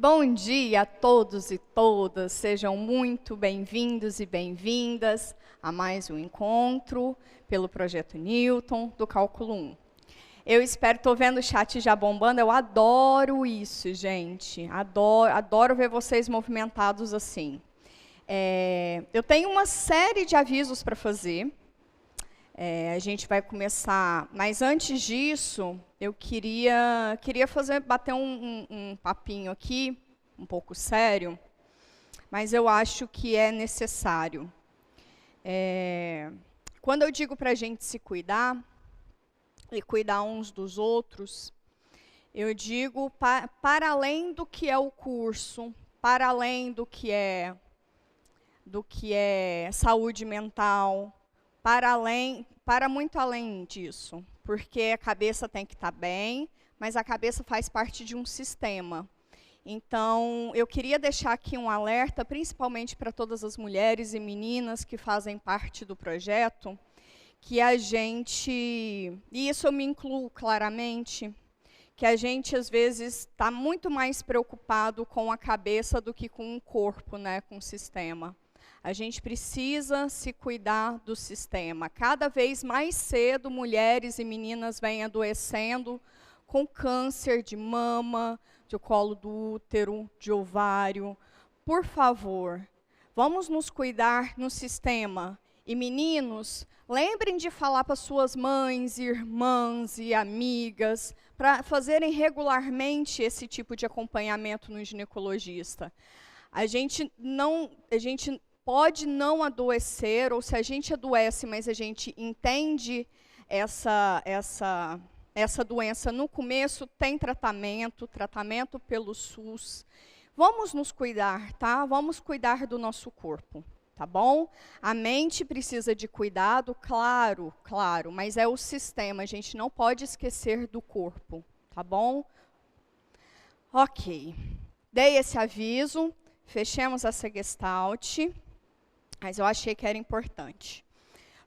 Bom dia a todos e todas, sejam muito bem-vindos e bem-vindas a mais um encontro pelo Projeto Newton do Cálculo 1. Eu espero, estou vendo o chat já bombando, eu adoro isso, gente, adoro ver vocês movimentados assim. Eu tenho uma série de avisos para fazer, a gente vai começar, mas antes disso, eu queria bater um papinho aqui, um pouco sério, mas eu acho que é necessário. Quando eu digo para a gente se cuidar, e cuidar uns dos outros, eu digo para além do que é o curso, para além do que é saúde mental, para muito além disso, porque a cabeça tem que estar bem, mas a cabeça faz parte de um sistema. Então, eu queria deixar aqui um alerta, principalmente para todas as mulheres e meninas que fazem parte do projeto, que a gente, e isso eu me incluo claramente, que a gente às vezes está muito mais preocupado com a cabeça do que com o corpo, né, com o sistema. A gente precisa se cuidar do sistema. Cada vez mais cedo, mulheres e meninas vêm adoecendo com câncer de mama, de colo do útero, de ovário. Por favor, vamos nos cuidar no sistema. E meninos, lembrem de falar para suas mães, irmãs e amigas, para fazerem regularmente esse tipo de acompanhamento no ginecologista. A gente pode não adoecer, ou se a gente adoece, mas a gente entende essa doença no começo, tem tratamento pelo SUS. Vamos nos cuidar, tá? Vamos cuidar do nosso corpo, tá bom? A mente precisa de cuidado, claro, mas é o sistema, a gente não pode esquecer do corpo, tá bom? Ok, dei esse aviso, fechemos essa gestalt. Mas eu achei que era importante.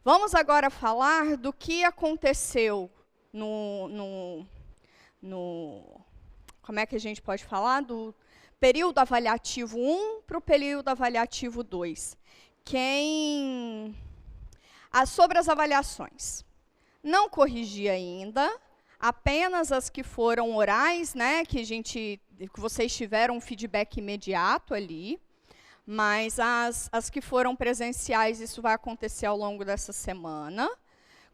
Vamos agora falar do que aconteceu como é que a gente pode falar? Do período avaliativo 1 para o período avaliativo 2. Sobre as avaliações. Não corrigi ainda, apenas as que foram orais, né, que vocês tiveram um feedback imediato ali. Mas as que foram presenciais, isso vai acontecer ao longo dessa semana.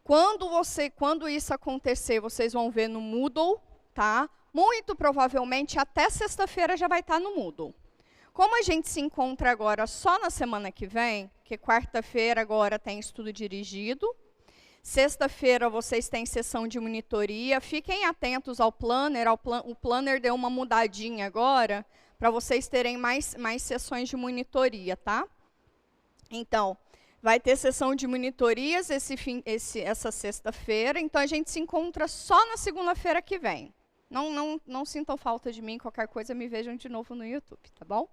Quando isso acontecer, vocês vão ver no Moodle, tá? Muito provavelmente até sexta-feira já vai estar no Moodle. Como a gente se encontra agora só na semana que vem, que quarta-feira agora tem estudo dirigido, sexta-feira vocês têm sessão de monitoria, fiquem atentos ao planner, o planner deu uma mudadinha agora, para vocês terem mais sessões de monitoria, tá? Então, vai ter sessão de monitorias essa sexta-feira, então a gente se encontra só na segunda-feira que vem. Não sintam falta de mim, qualquer coisa me vejam de novo no YouTube, tá bom?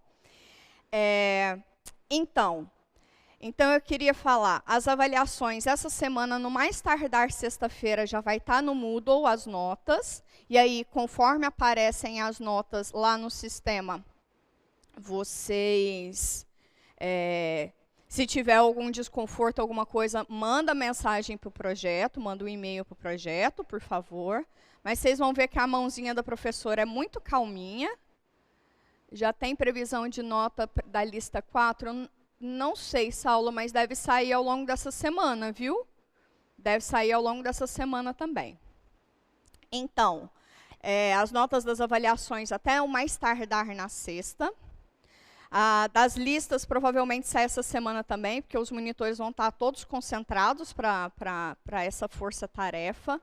Então eu queria falar, as avaliações essa semana, no mais tardar sexta-feira, já vai estar no Moodle as notas. E aí, conforme aparecem as notas lá no sistema, vocês, se tiver algum desconforto, alguma coisa, manda mensagem para o projeto, manda um e-mail para o projeto, por favor. Mas vocês vão ver que a mãozinha da professora é muito calminha. Já tem previsão de nota da lista 4. Não sei, Saulo, mas deve sair ao longo dessa semana, viu? Deve sair ao longo dessa semana também. Então, as notas das avaliações até o mais tardar na sexta. Das listas, provavelmente sai essa semana também, porque os monitores vão estar todos concentrados para essa força-tarefa.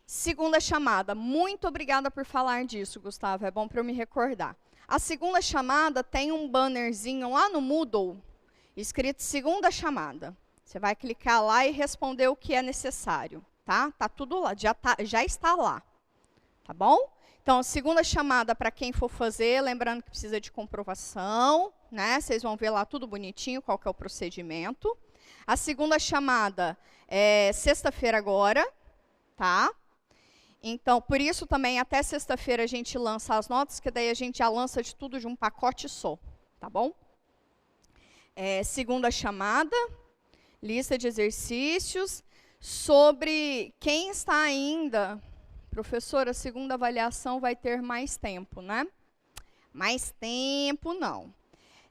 Segunda chamada. Muito obrigada por falar disso, Gustavo. É bom para eu me recordar. A segunda chamada tem um bannerzinho lá no Moodle, escrito segunda chamada. Você vai clicar lá e responder o que é necessário, tá? Tá tudo lá, já está lá, tá bom? Então, segunda chamada para quem for fazer, lembrando que precisa de comprovação, né? Vocês vão ver lá tudo bonitinho, qual que é o procedimento. A segunda chamada é sexta-feira agora, tá? Então, por isso também, até sexta-feira a gente lança as notas, que daí a gente já lança de tudo de um pacote só, tá bom? Segunda chamada, lista de exercícios. Sobre quem está ainda, professora, a segunda avaliação vai ter mais tempo, né? Mais tempo, não.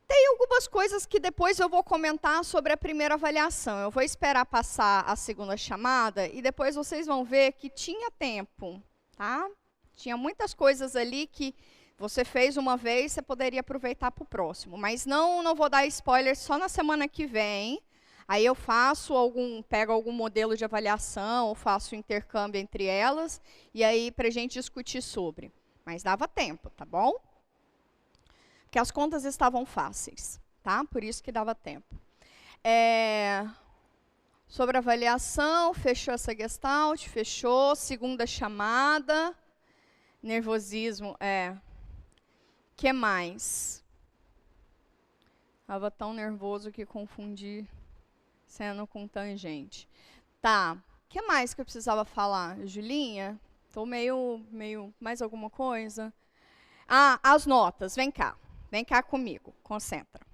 Tem algumas coisas que depois eu vou comentar sobre a primeira avaliação. Eu vou esperar passar a segunda chamada e depois vocês vão ver que tinha tempo, tá? Tinha muitas coisas ali que você fez uma vez, você poderia aproveitar para o próximo. Mas não vou dar spoiler só na semana que vem. Aí eu pego algum modelo de avaliação, ou faço intercâmbio entre elas, e aí para a gente discutir sobre. Mas dava tempo, tá bom? Porque as contas estavam fáceis, tá? Por isso que dava tempo. Sobre avaliação, fechou essa gestalt, fechou. Segunda chamada, nervosismo, que mais? Estava tão nervoso que confundi seno com tangente. Tá, o que mais que eu precisava falar? Julinha? Estou meio... Mais alguma coisa? As notas, vem cá. Vem cá comigo, concentra.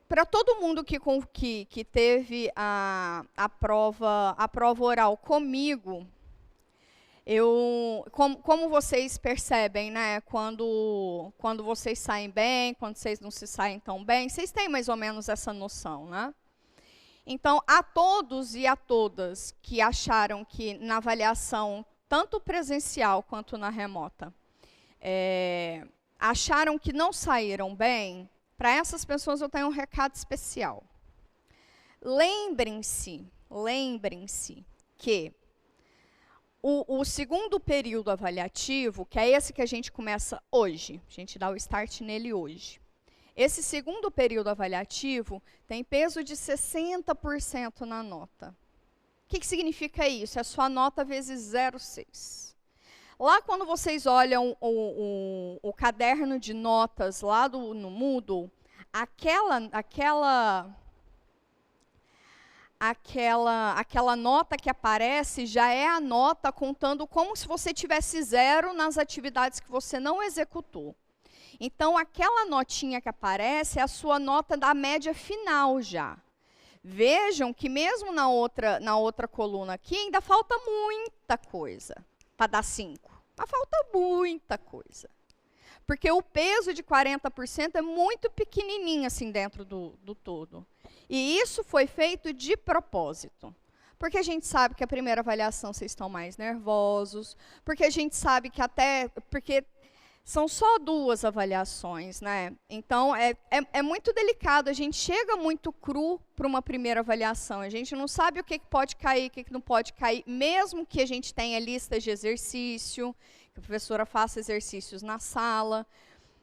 Para todo mundo que teve a prova oral comigo, como vocês percebem, né, quando vocês saem bem, quando vocês não se saem tão bem, vocês têm mais ou menos essa noção, né? Então, a todos e a todas que acharam que na avaliação, tanto presencial quanto na remota, acharam que não saíram bem, para essas pessoas eu tenho um recado especial. Lembrem-se que o segundo período avaliativo, que é esse que a gente começa hoje, a gente dá o start nele hoje. Esse segundo período avaliativo tem peso de 60% na nota. O que significa isso? É a sua nota vezes 0,6. Lá quando vocês olham o caderno de notas lá no Moodle, aquela nota que aparece já é a nota contando como se você tivesse 0 nas atividades que você não executou. Então, aquela notinha que aparece é a sua nota da média final já. Vejam que mesmo na outra coluna aqui ainda falta muita coisa para dar 5. Mas falta muita coisa. Porque o peso de 40% é muito pequenininho assim dentro do todo. E isso foi feito de propósito. Porque a gente sabe que a primeira avaliação vocês estão mais nervosos, porque a gente sabe que porque são só 2 avaliações, né? Então, é muito delicado, a gente chega muito cru para uma primeira avaliação, a gente não sabe o que pode cair, o que não pode cair, mesmo que a gente tenha listas de exercício, que a professora faça exercícios na sala,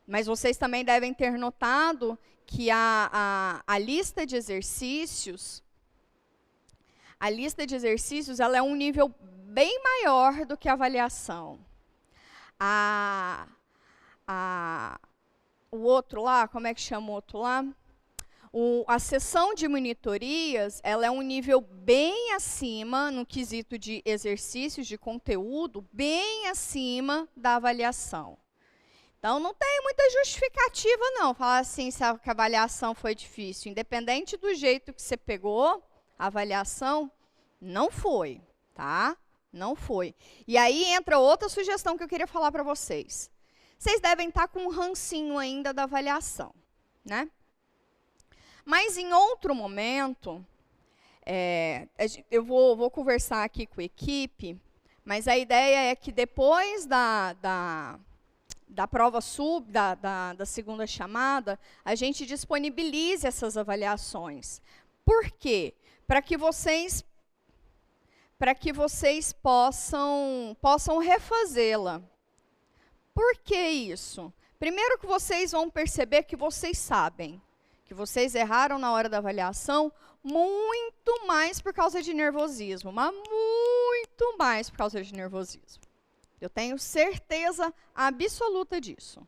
mas vocês também devem ter notado que a lista de exercícios, ela é um nível bem maior do que a avaliação. O outro lá, como é que chama o outro lá? A sessão de monitorias, ela é um nível bem acima, no quesito de exercícios, de conteúdo, bem acima da avaliação. Então, não tem muita justificativa, não, falar assim, se a avaliação foi difícil. Independente do jeito que você pegou, a avaliação não foi, tá? Não foi. E aí entra outra sugestão que eu queria falar para vocês. Vocês devem estar com um rancinho ainda da avaliação, né? Mas em outro momento, eu vou conversar aqui com a equipe, mas a ideia é que depois da prova da segunda chamada, a gente disponibilize essas avaliações. Por quê? Para que vocês possam refazê-la. Por que isso? Primeiro que vocês vão perceber que vocês sabem, que vocês erraram na hora da avaliação muito mais por causa de nervosismo, mas muito mais por causa de nervosismo. Eu tenho certeza absoluta disso.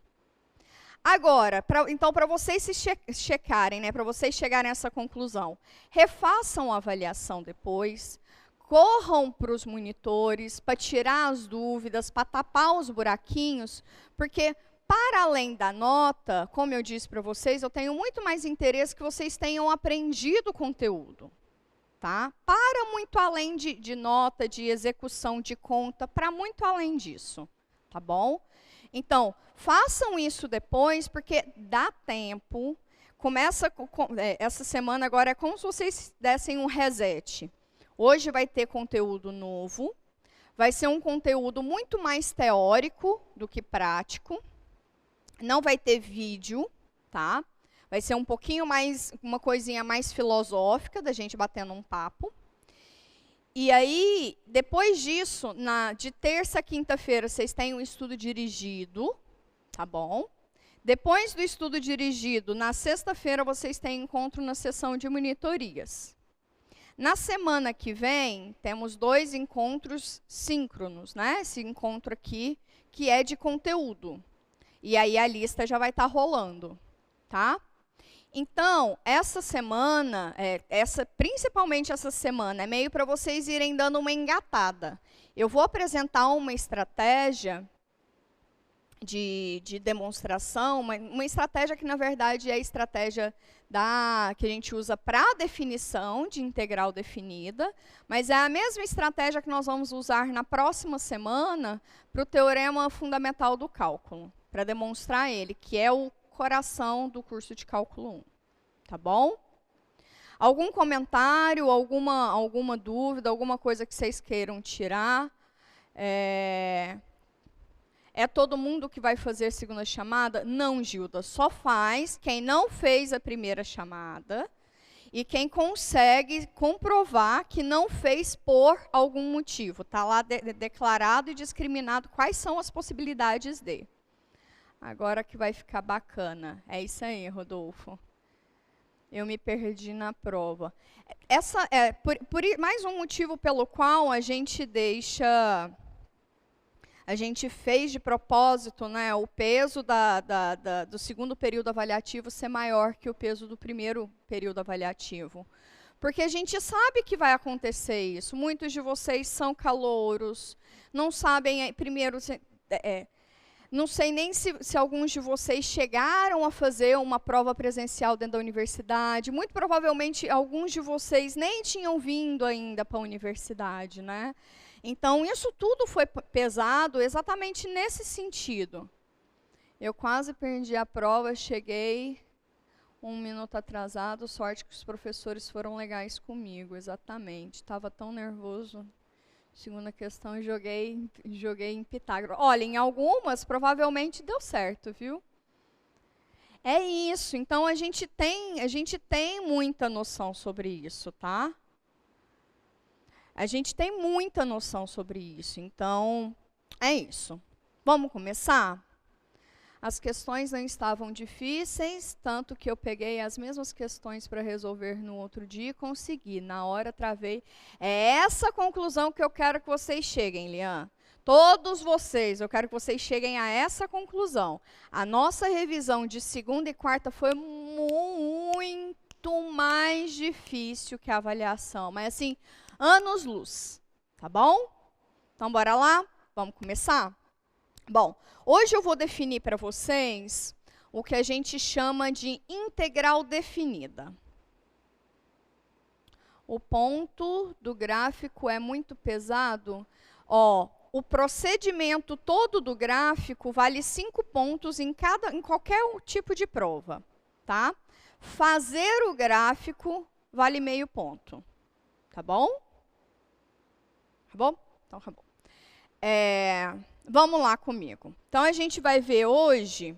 Agora, então, para vocês se checarem, né, para vocês chegarem a essa conclusão, refaçam a avaliação depois, corram para os monitores para tirar as dúvidas, para tapar os buraquinhos, porque para além da nota, como eu disse para vocês, eu tenho muito mais interesse que vocês tenham aprendido o conteúdo. Tá? Para muito além de nota, de execução de conta, para muito além disso. Tá bom? Então, façam isso depois, porque dá tempo. Começa essa semana agora é como se vocês dessem um reset. Hoje vai ter conteúdo novo. Vai ser um conteúdo muito mais teórico do que prático. Não vai ter vídeo, tá? Vai ser um pouquinho mais, uma coisinha mais filosófica, da gente batendo um papo. E aí, depois disso, de terça a quinta-feira, vocês têm um estudo dirigido, tá bom? Depois do estudo dirigido, na sexta-feira, vocês têm encontro na sessão de monitorias. Na semana que vem, temos 2 encontros síncronos, né? Esse encontro aqui, que é de conteúdo. E aí a lista já vai estar rolando, tá? Então, essa semana, principalmente essa semana, é meio para vocês irem dando uma engatada. Eu vou apresentar uma estratégia de demonstração, uma estratégia que, na verdade, é a estratégia que a gente usa para a definição de integral definida, mas é a mesma estratégia que nós vamos usar na próxima semana para o teorema fundamental do cálculo, para demonstrar ele, que é o coração do curso de cálculo 1. Tá bom? Algum comentário, alguma dúvida, alguma coisa que vocês queiram tirar? É todo mundo que vai fazer a segunda chamada? Não, Gilda, só faz quem não fez a primeira chamada e quem consegue comprovar que não fez por algum motivo. Está lá declarado e discriminado quais são as possibilidades de. Agora que vai ficar bacana. É isso aí, Rodolfo. Eu me perdi na prova. Essa é mais um motivo pelo qual a gente fez de propósito, né, o peso do segundo período avaliativo ser maior que o peso do primeiro período avaliativo. Porque a gente sabe que vai acontecer isso. Muitos de vocês são calouros, não sabem, primeiro, não sei nem se alguns de vocês chegaram a fazer uma prova presencial dentro da universidade. Muito provavelmente, alguns de vocês nem tinham vindo ainda para a universidade, né? Então, isso tudo foi pesado exatamente nesse sentido. Eu quase perdi a prova, cheguei 1 minuto atrasado, sorte que os professores foram legais comigo, exatamente. Estava tão nervoso. Segunda questão, joguei em Pitágoras. Olha, em algumas, provavelmente deu certo, viu? É isso, então a gente tem muita noção sobre isso, tá? A gente tem muita noção sobre isso, então é isso. Vamos começar? As questões não estavam difíceis, tanto que eu peguei as mesmas questões para resolver no outro dia e consegui. Na hora travei. É essa conclusão que eu quero que vocês cheguem, Lian. Todos vocês, eu quero que vocês cheguem a essa conclusão. A nossa revisão de segunda e quarta foi muito mais difícil que a avaliação, mas assim, anos-luz, tá bom? Então, bora lá? Vamos começar? Bom, hoje eu vou definir para vocês o que a gente chama de integral definida. O ponto do gráfico é muito pesado. Ó, o procedimento todo do gráfico vale 5 pontos em qualquer tipo de prova, tá? Fazer o gráfico vale meio ponto, tá bom? Tá bom? Então, tá bom. Vamos lá comigo. Então, a gente vai ver hoje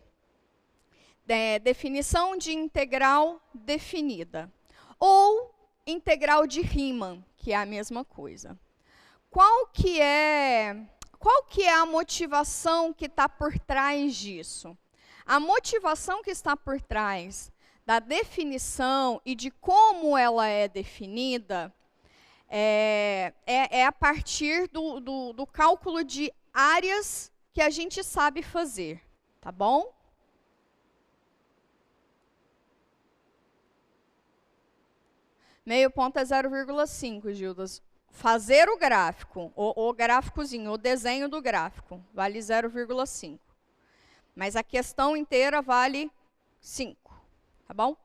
definição de integral definida. Ou integral de Riemann, que é a mesma coisa. Qual que é a motivação que está por trás disso? A motivação que está por trás da definição e de como ela é definida é a partir do cálculo de áreas que a gente sabe fazer, tá bom? Meio ponto é 0,5, Gildas. fazer o gráfico, o gráficozinho, o desenho do gráfico, vale 0,5. Mas a questão inteira vale 5, tá bom?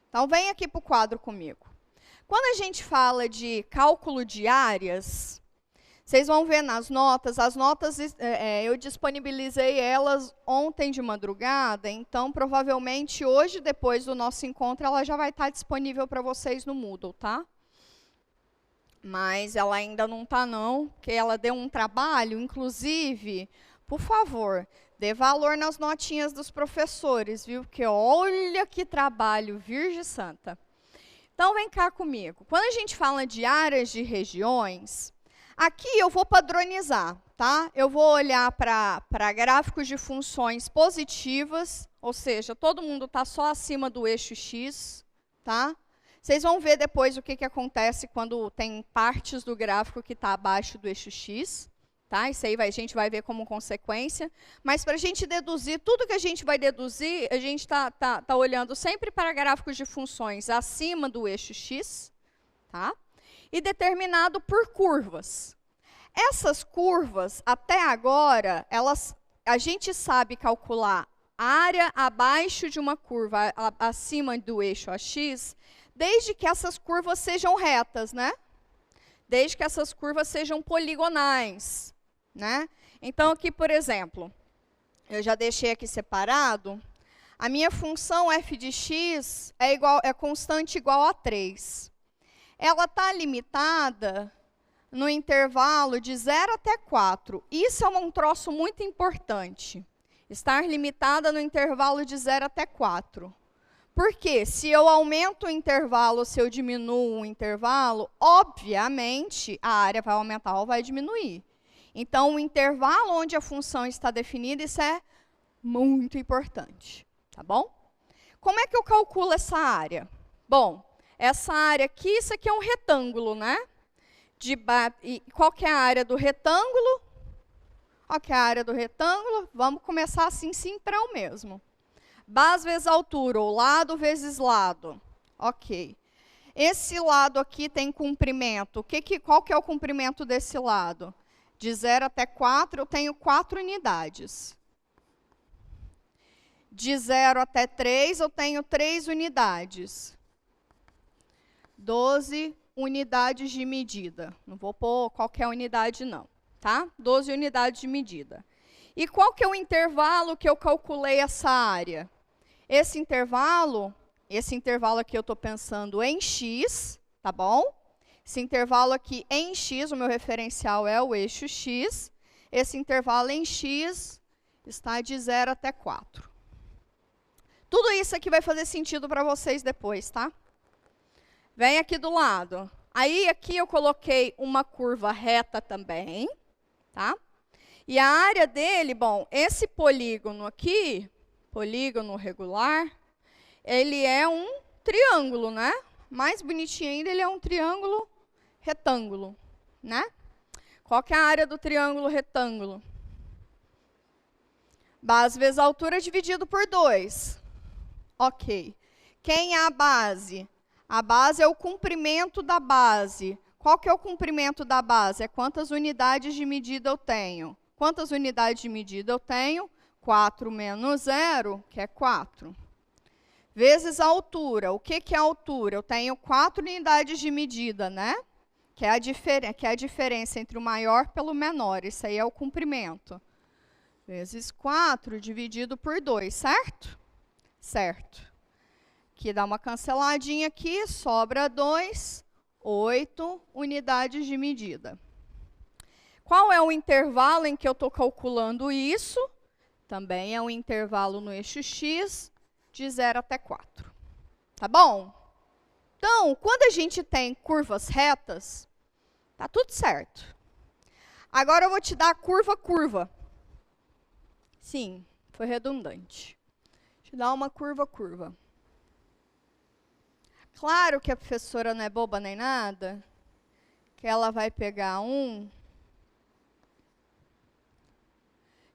Então, vem aqui para o quadro comigo. Quando a gente fala de cálculo de áreas, vocês vão ver nas notas, as notas eu disponibilizei elas ontem de madrugada, então provavelmente hoje, depois do nosso encontro, ela já vai estar disponível para vocês no Moodle, tá? Mas ela ainda não está não, porque ela deu um trabalho, inclusive, por favor, dê valor nas notinhas dos professores, viu? Porque olha que trabalho, Virgem Santa. Então, vem cá comigo. Quando a gente fala de áreas de regiões, aqui eu vou padronizar, tá? Eu vou olhar para gráficos de funções positivas, ou seja, todo mundo está só acima do eixo X, tá? Vocês vão ver depois o que acontece quando tem partes do gráfico que está abaixo do eixo X. Tá? Isso aí a gente vai ver como consequência. Mas para a gente deduzir, tudo que a gente vai deduzir, a gente está olhando sempre para gráficos de funções acima do eixo X, tá? E determinado por curvas. Essas curvas, até agora, a gente sabe calcular área abaixo de uma curva acima do eixo AX, desde que essas curvas sejam retas, né? Desde que essas curvas sejam poligonais. Né? Então, aqui, por exemplo, eu já deixei aqui separado, a minha função f de x é constante igual a 3. Ela está limitada no intervalo de 0 até 4. Isso é um troço muito importante, estar limitada no intervalo de 0 até 4. Porque se eu aumento o intervalo, se eu diminuo o intervalo, obviamente a área vai aumentar ou vai diminuir. Então, o intervalo onde a função está definida, isso é muito importante, tá bom? Como é que eu calculo essa área? Bom, essa área aqui, isso aqui é um retângulo, né? E qual que é a área do retângulo? Qual que é a área do retângulo? Vamos começar assim, simprão mesmo. Base vezes altura, ou lado vezes lado. Ok. Esse lado aqui tem comprimento. Qual que é o comprimento desse lado? De 0 até 4, eu tenho 4 unidades. De 0 até 3, eu tenho 3 unidades. 12 unidades de medida. Não vou pôr qualquer unidade, não. Tá? 12 unidades de medida. E qual que é o intervalo que eu calculei essa área? Esse intervalo aqui eu estou pensando em x, tá bom? Esse intervalo aqui em x, o meu referencial é o eixo x. Esse intervalo em x está de 0 até 4. Tudo isso aqui vai fazer sentido para vocês depois, tá? Vem aqui do lado. Aí, aqui eu coloquei uma curva reta também, tá? E a área dele, bom, esse polígono aqui, polígono regular, ele é um triângulo, né? Mais bonitinho ainda, ele é um triângulo retângulo, né? Qual que é a área do triângulo retângulo? Base vezes altura dividido por 2. Ok. Quem é a base? A base é o comprimento da base. Qual que é o comprimento da base? É quantas unidades de medida eu tenho. Quantas unidades de medida eu tenho? 4 menos 0, que é 4. Vezes a altura. O que é a altura? Eu tenho 4 unidades de medida, né? Que é a diferença entre o maior pelo menor. Isso aí é o comprimento. Vezes 4 dividido por 2, certo? Certo. Aqui dá uma canceladinha aqui, sobra 2, 8 unidades de medida. Qual é o intervalo em que eu estou calculando isso? Também é um intervalo no eixo x, de 0 até 4. Tá bom? Então, quando a gente tem curvas retas, tá tudo certo. Agora eu vou te dar a curva. Sim, foi redundante. Te dar uma curva. Claro que a professora não é boba nem nada, que ela vai pegar um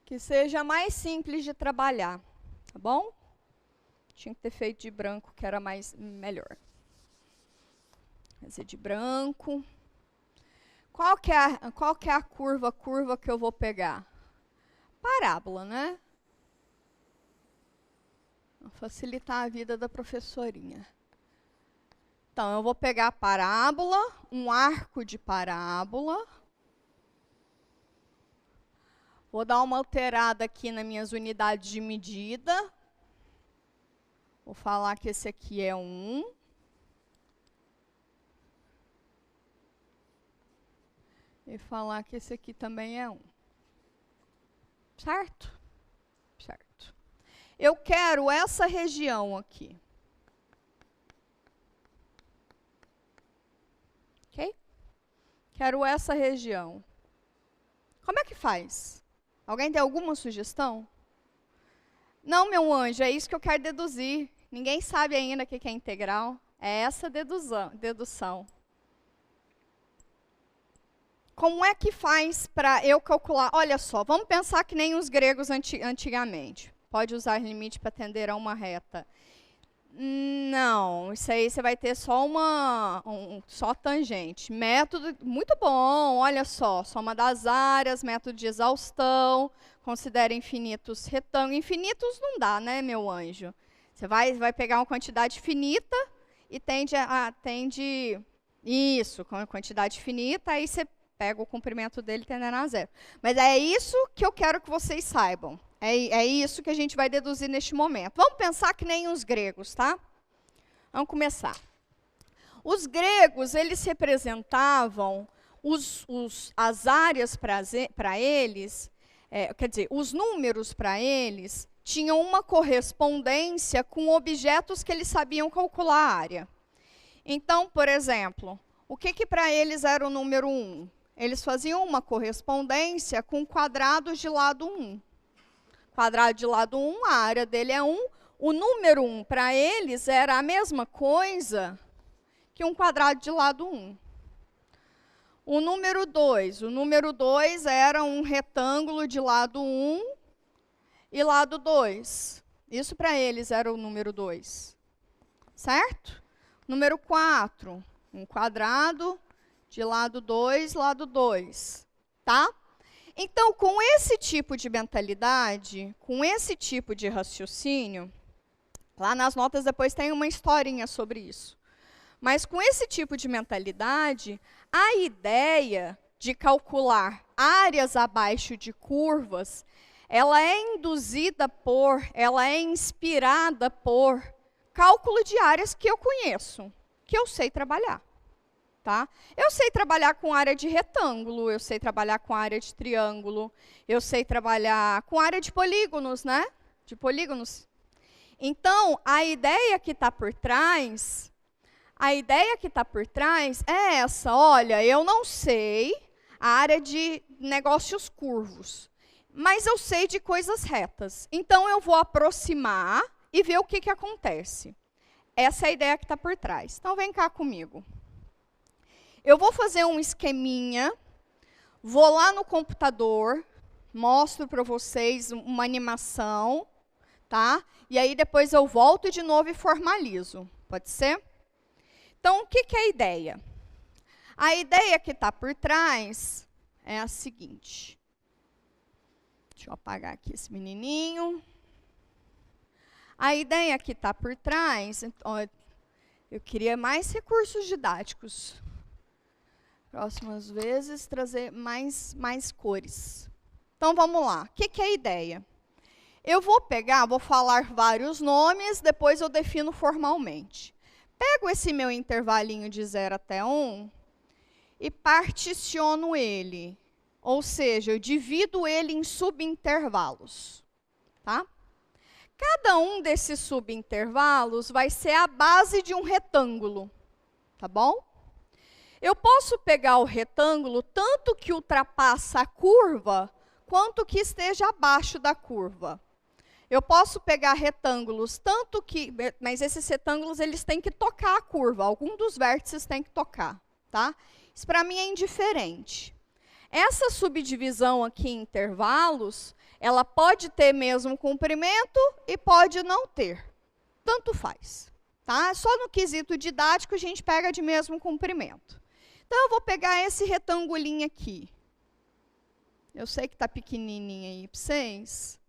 que seja mais simples de trabalhar, tá bom? Tinha que ter feito de branco, que era melhor. Fazer de branco. Qual que é a curva que eu vou pegar? Parábola, né? Vou facilitar a vida da professorinha. Então, eu vou pegar a parábola, um arco de parábola. Vou dar uma alterada aqui nas minhas unidades de medida. Vou falar que esse aqui é 1. E falar que esse aqui também é 1. Certo? Certo. Eu quero essa região aqui. Ok? Quero essa região. Como é que faz? Alguém tem alguma sugestão? Não, meu anjo, é isso que eu quero deduzir. Ninguém sabe ainda o que é integral. É essa dedução. Como é que faz para eu calcular? Olha só, vamos pensar que nem os gregos antigamente. Pode usar limite para tender a uma reta. Não, isso aí você vai ter só só tangente. Método muito bom, olha só. Soma das áreas, método de exaustão. Considera infinitos retângulos. Infinitos não dá, né, meu anjo? Você vai pegar uma quantidade finita e tende isso, com a quantidade finita, aí você pega o comprimento dele tendendo a zero. Mas é isso que eu quero que vocês saibam. É isso que a gente vai deduzir neste momento. Vamos pensar que nem os gregos, tá? Vamos começar. Os gregos, eles representavam as áreas para eles, quer dizer, os números para eles tinham uma correspondência com objetos que eles sabiam calcular a área. Então, por exemplo, o que para eles era o número 1? Eles faziam uma correspondência com quadrados de lado 1. Quadrado de lado 1, a área dele é 1. O número 1 para eles era a mesma coisa que um quadrado de lado 1. O número 2 era um retângulo de lado 1 e lado 2. Isso para eles era o número 2. Certo? Número 4, um quadrado de lado 2, lado 2. Tá? Então, com esse tipo de mentalidade, com esse tipo de raciocínio, lá nas notas depois tem uma historinha sobre isso. Mas com esse tipo de mentalidade, a ideia de calcular áreas abaixo de curvas, ela é ela é inspirada por cálculo de áreas que eu conheço, que eu sei trabalhar. Tá? Eu sei trabalhar com área de retângulo, eu sei trabalhar com área de triângulo, eu sei trabalhar com área de polígonos, né? De polígonos. Então, a ideia que está por trás é essa. Olha, eu não sei a área de negócios curvos, mas eu sei de coisas retas. Então, eu vou aproximar e ver o que acontece. Essa é a ideia que está por trás. Então, vem cá comigo. Eu vou fazer um esqueminha, vou lá no computador, mostro para vocês uma animação, tá? E aí depois eu volto de novo e formalizo. Pode ser? Então, o que é a ideia? A ideia que está por trás é a seguinte. Deixa eu apagar aqui esse menininho. A ideia que está por trás, ó, eu queria mais recursos didáticos. Próximas vezes, trazer mais cores. Então, vamos lá. O que é a ideia? Eu vou falar vários nomes, depois eu defino formalmente. Pego esse meu intervalinho de 0 até 1 e particiono ele. Ou seja, eu divido ele em subintervalos. Tá? Cada um desses subintervalos vai ser a base de um retângulo. Tá bom? Eu posso pegar o retângulo tanto que ultrapassa a curva, quanto que esteja abaixo da curva. Eu posso pegar retângulos tanto que... Mas esses retângulos, eles têm que tocar a curva. Algum dos vértices tem que tocar. Tá? Isso, para mim, é indiferente. Essa subdivisão aqui em intervalos, ela pode ter mesmo comprimento e pode não ter. Tanto faz. Tá? Só no quesito didático, a gente pega de mesmo comprimento. Então, eu vou pegar esse retangulinho aqui. Eu sei que está pequenininho aí para vocês.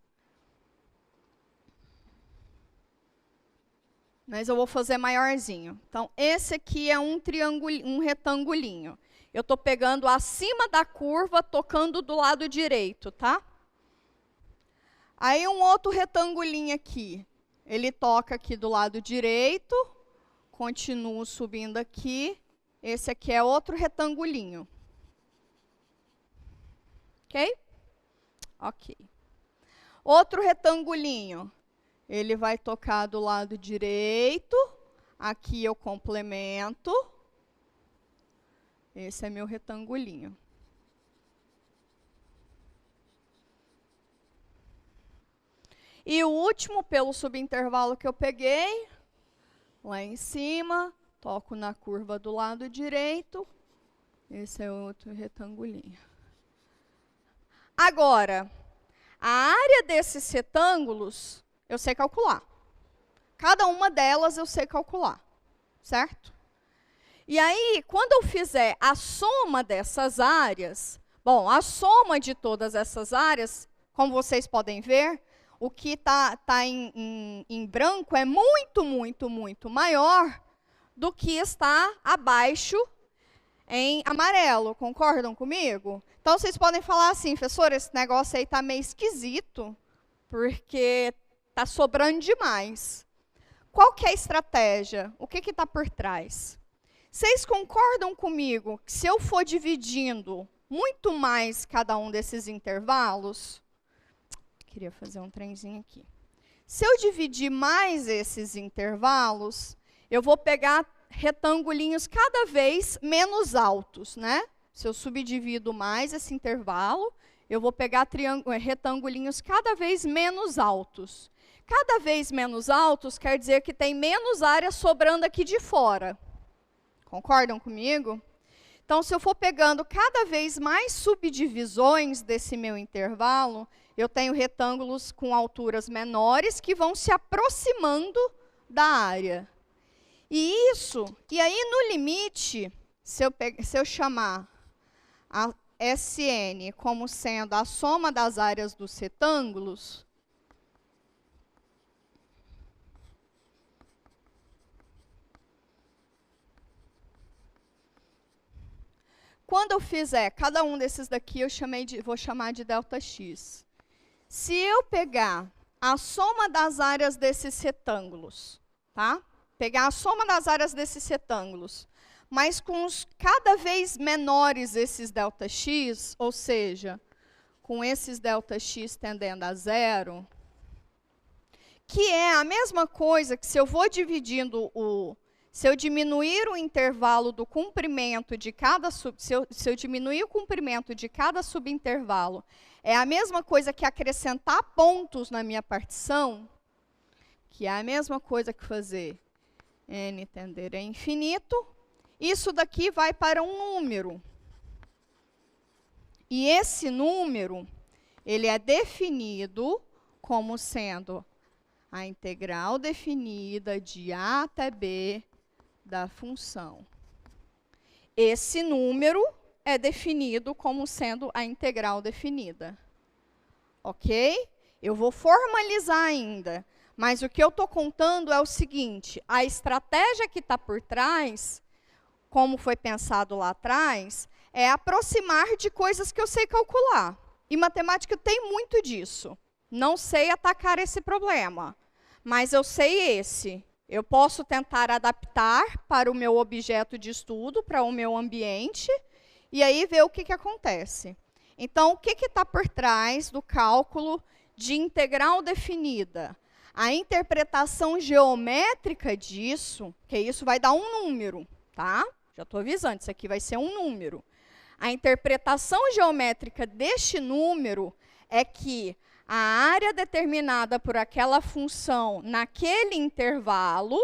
Mas eu vou fazer maiorzinho. Então, esse aqui é um retangulinho. Eu estou pegando acima da curva, tocando do lado direito, tá? Aí, um outro retangulinho aqui. Ele toca aqui do lado direito. Continuo subindo aqui. Esse aqui é outro retangulinho. Ok? Ok. Outro retangulinho. Ele vai tocar do lado direito. Aqui eu complemento. Esse é meu retangulinho. E o último, pelo subintervalo que eu peguei, lá em cima, toco na curva do lado direito. Esse é outro retangulinho. Agora, a área desses retângulos, eu sei calcular. Cada uma delas eu sei calcular, certo? E aí, quando eu fizer a soma dessas áreas, bom, a soma de todas essas áreas, como vocês podem ver, o que está em branco é muito, muito, muito maior do que está abaixo em amarelo. Concordam comigo? Então, vocês podem falar assim, professor, esse negócio aí está meio esquisito, porque está sobrando demais. Qual que é a estratégia? O que está por trás? Vocês concordam comigo que se eu for dividindo muito mais cada um desses intervalos, queria fazer um trenzinho aqui. Se eu dividir mais esses intervalos, eu vou pegar retangulinhos cada vez menos altos, né? Se eu subdivido mais esse intervalo, eu vou pegar retangulinhos cada vez menos altos. Cada vez menos altos quer dizer que tem menos área sobrando aqui de fora. Concordam comigo? Então, se eu for pegando cada vez mais subdivisões desse meu intervalo, eu tenho retângulos com alturas menores que vão se aproximando da área. E aí no limite, se eu chamar a SN como sendo a soma das áreas dos retângulos, quando eu fizer cada um desses daqui, vou chamar de ΔX. Se eu pegar a soma das áreas desses retângulos, tá? Pegar a soma das áreas desses retângulos, mas com os cada vez menores esses ΔX, ou seja, com esses ΔX tendendo a zero, que é a mesma coisa que se eu vou dividindo se eu diminuir o intervalo do comprimento de cada se eu diminuir o comprimento de cada subintervalo, é a mesma coisa que acrescentar pontos na minha partição, que é a mesma coisa que fazer n tender a infinito. Isso daqui vai para um número. E esse número, ele é definido como sendo a integral definida de a até b da função. Esse número é definido como sendo a integral definida. Ok? Eu vou formalizar ainda, mas o que eu estou contando é o seguinte, a estratégia que está por trás, como foi pensado lá atrás, é aproximar de coisas que eu sei calcular. E matemática tem muito disso. Não sei atacar esse problema, mas eu sei esse. Eu posso tentar adaptar para o meu objeto de estudo, para o meu ambiente, e aí ver o que acontece. Então, o que está por trás do cálculo de integral definida? A interpretação geométrica disso, que isso vai dar um número, tá? Já estou avisando, isso aqui vai ser um número. A interpretação geométrica deste número é que a área determinada por aquela função naquele intervalo,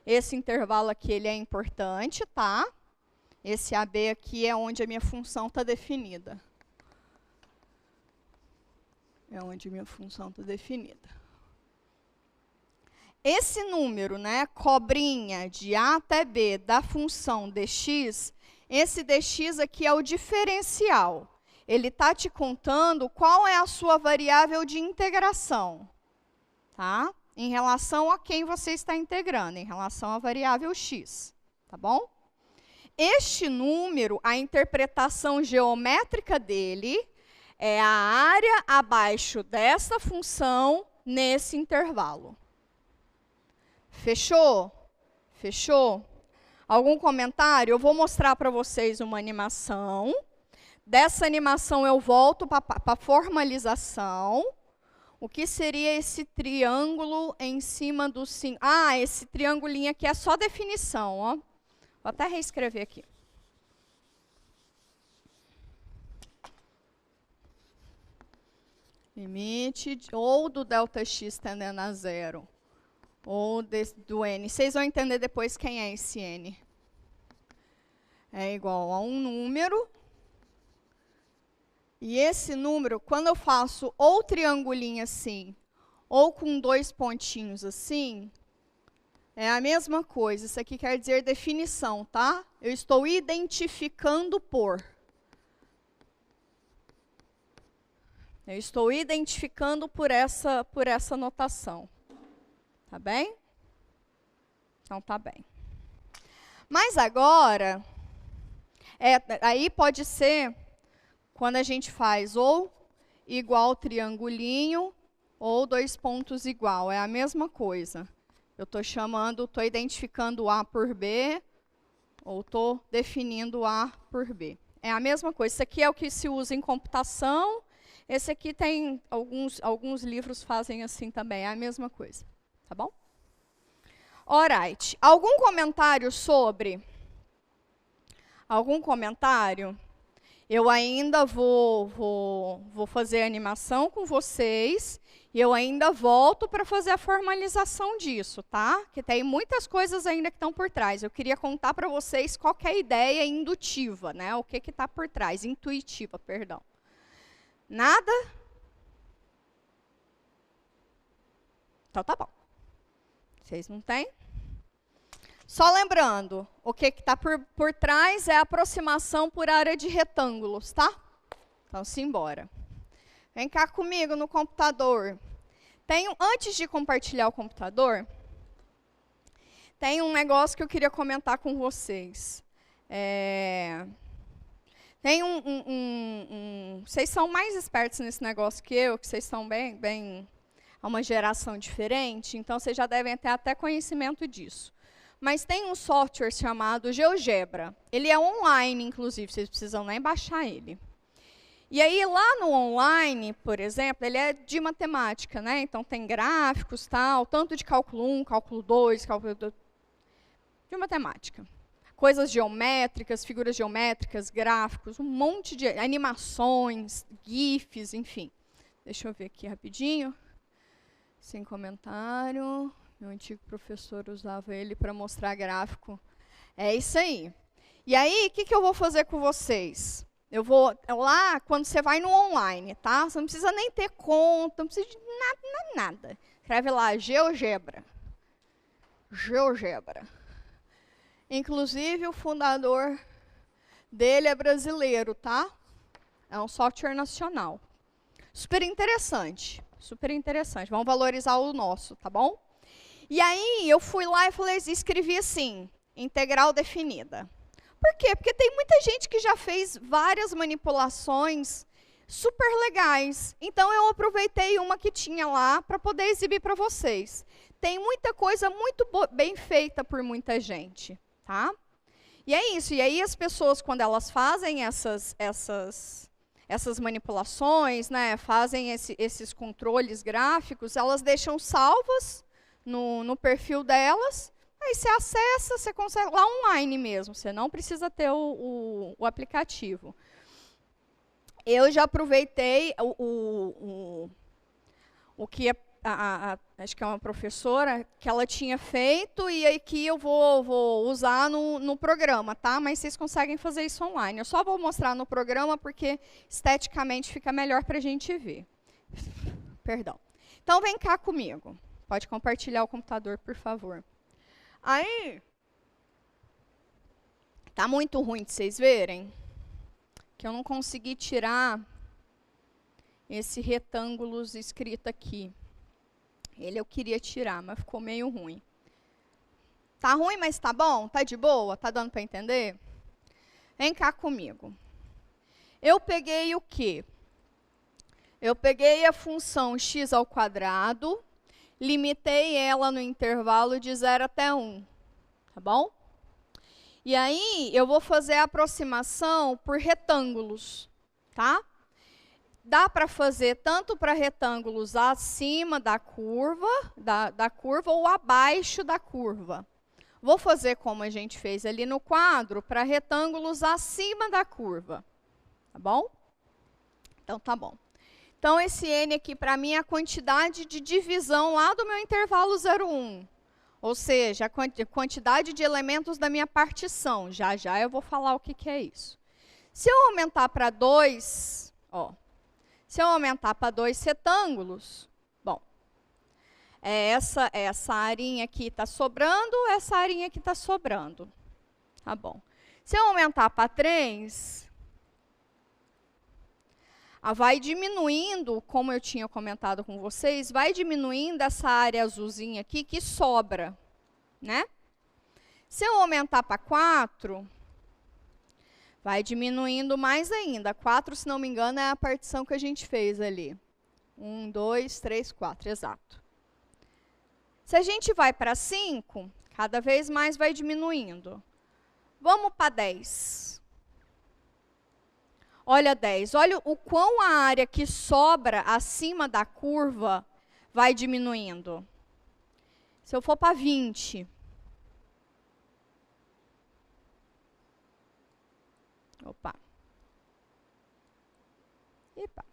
esse intervalo aqui ele é importante, tá? Esse AB aqui é onde a minha função está definida. É onde a minha função está definida. Esse número, né, cobrinha de A até B da função dx, Esse dx aqui é o diferencial. Ele está te contando qual é a sua variável de integração, tá? Em relação a quem você está integrando, em relação à variável x, tá bom? Este número, a interpretação geométrica dele é a área abaixo dessa função nesse intervalo. Fechou? Fechou? Algum comentário? Eu vou mostrar para vocês uma animação. Dessa animação eu volto para a formalização. O que seria esse triângulo em cima do 5? Ah, esse triangulinho aqui é só definição, ó. Vou até reescrever aqui. Limite ou do ΔX tendendo a zero, ou do n. Vocês vão entender depois quem é esse n. É igual a um número. E esse número, quando eu faço ou triangulinho assim, ou com dois pontinhos assim, é a mesma coisa. Isso aqui quer dizer definição, tá? Eu estou identificando por. Eu estou identificando por essa notação. Tá bem? Então, tá bem. Mas agora, aí pode ser quando a gente faz ou igual triangulinho, ou dois pontos igual. É a mesma coisa. Eu estou identificando A por B, ou estou definindo A por B. É a mesma coisa. Isso aqui é o que se usa em computação. Esse aqui tem, alguns livros fazem assim também, é a mesma coisa. Tá bom? Alright. Algum comentário sobre? Algum comentário? Eu ainda vou fazer a animação com vocês e eu ainda volto para fazer a formalização disso, tá? Que tem muitas coisas ainda que estão por trás. Eu queria contar para vocês qual que é a ideia indutiva, né? O que está por trás, intuitiva, perdão. Nada? Então tá bom. Vocês não têm? Só lembrando, o que está por trás é a aproximação por área de retângulos, tá? Então, simbora. Vem cá comigo no computador. Antes de compartilhar o computador, tem um negócio que eu queria comentar com vocês. Tem vocês são mais espertos nesse negócio que vocês são bem a uma geração diferente, então vocês já devem ter até conhecimento disso. Mas tem um software chamado GeoGebra. Ele é online, inclusive, vocês precisam nem baixar ele. E aí, lá no online, por exemplo, ele é de matemática, né? Então, tem gráficos, tal, tanto de cálculo 1, cálculo 2, cálculo 2, de matemática. Coisas geométricas, figuras geométricas, gráficos, um monte de animações, GIFs, enfim. Deixa eu ver aqui rapidinho. Sem comentário. Meu antigo professor usava ele para mostrar gráfico. É isso aí. E aí, o que eu vou fazer com vocês? Eu vou lá, quando você vai no online, tá? Você não precisa nem ter conta, não precisa de nada. Escreve lá, GeoGebra. GeoGebra. Inclusive, o fundador dele é brasileiro, tá? É um software nacional. Super interessante, super interessante. Vamos valorizar o nosso, tá bom? E aí, eu fui lá e escrevi assim, integral definida. Por quê? Porque tem muita gente que já fez várias manipulações super legais. Então, eu aproveitei uma que tinha lá para poder exibir para vocês. Tem muita coisa muito bem feita por muita gente, tá? E é isso. E aí, as pessoas, quando elas fazem essas manipulações, né, fazem esses controles gráficos, elas deixam salvas no perfil delas, aí você acessa, você consegue lá online mesmo, você não precisa ter o aplicativo. Eu já aproveitei o que acho que é uma professora, que ela tinha feito, e aqui eu vou usar no programa, tá? Mas vocês conseguem fazer isso online. Eu só vou mostrar no programa, porque esteticamente fica melhor para a gente ver. Perdão. Então, vem cá comigo. Pode compartilhar o computador, por favor. Aí, Tá muito ruim de vocês verem? Que eu não consegui tirar esse retângulo escrito aqui. Ele eu queria tirar, mas ficou meio ruim. Tá ruim, mas tá bom? Tá de boa? Tá dando para entender? Vem cá comigo. Eu peguei o quê? Eu peguei a função x ao quadrado, limitei ela no intervalo de 0 até 1, tá bom? E aí, eu vou fazer a aproximação por retângulos, tá? Dá para fazer tanto para retângulos acima da curva, da curva ou abaixo da curva. Vou fazer como a gente fez ali no quadro, para retângulos acima da curva, tá bom? Então, tá bom. Então, esse n aqui, para mim, é a quantidade de divisão lá do meu intervalo 0, 1. Ou seja, a quantidade de elementos da minha partição. Já já eu vou falar o que é isso. Se eu aumentar para 2, ó. Se eu aumentar para 2 retângulos, bom, essa arinha aqui está sobrando, essa arinha aqui está sobrando. Tá bom. Se eu aumentar para 3, vai diminuindo, como eu tinha comentado com vocês, vai diminuindo essa área azulzinha aqui que sobra, né? Se eu aumentar para 4, vai diminuindo mais ainda. 4, se não me engano, é a partição que a gente fez ali. 1, 2, 3, 4, exato. Se a gente vai para 5, cada vez mais vai diminuindo. Vamos para 10. Olha 10, olha o quão a área que sobra acima da curva vai diminuindo. Se eu for para 20. Opa. Epa.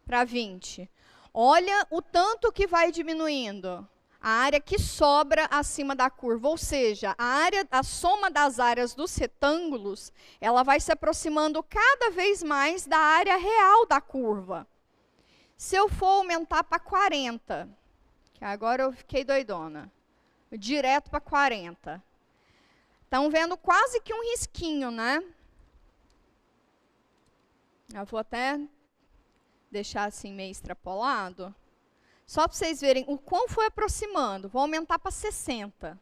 Para 20. Olha o tanto que vai diminuindo. A área que sobra acima da curva, ou seja, a soma das áreas dos retângulos, ela vai se aproximando cada vez mais da área real da curva. Se eu for aumentar para 40, que agora eu fiquei doidona, direto para 40. Estão vendo quase que um risquinho, né? Eu vou até deixar assim meio extrapolado. Só para vocês verem o quão foi aproximando. Vou aumentar para 60.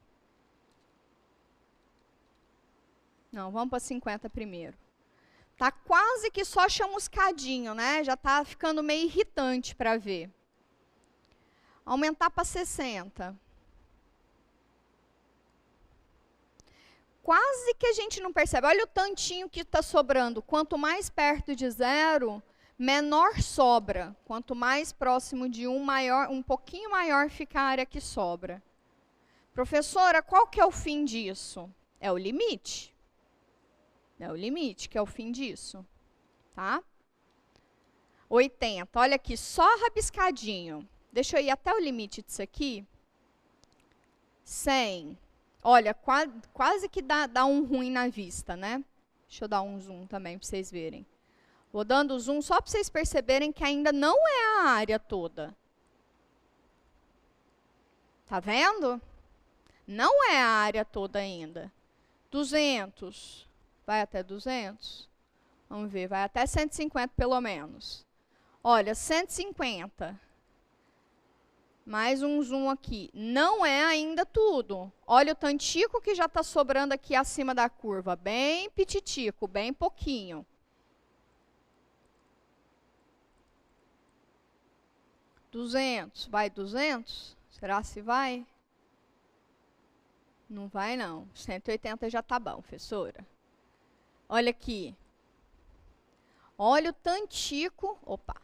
Não, vamos para 50 primeiro. Tá quase que só chamuscadinho, né? Já está ficando meio irritante para ver. Aumentar para 60. Quase que a gente não percebe. Olha o tantinho que está sobrando. Quanto mais perto de 0... menor sobra. Quanto mais próximo de 1, um pouquinho maior fica a área que sobra. Professora, qual que é o fim disso? É o limite. É o limite que é o fim disso. Tá? 80. Olha aqui, só rabiscadinho. Deixa eu ir até o limite disso aqui. 100. Olha, quase que dá um ruim na vista, né? Deixa eu dar um zoom também para vocês verem. Vou dando zoom só para vocês perceberem que ainda não é a área toda. Tá vendo? Não é a área toda ainda. 200. Vai até 200? Vamos ver, vai até 150 pelo menos. Olha, 150. Mais um zoom aqui. Não é ainda tudo. Olha o tantico que já está sobrando aqui acima da curva. Bem pititico, bem pouquinho. 200. Vai 200? Será se vai? Não vai, não. 180 já está bom, professora. Olha aqui. Olha o tantico. Opa.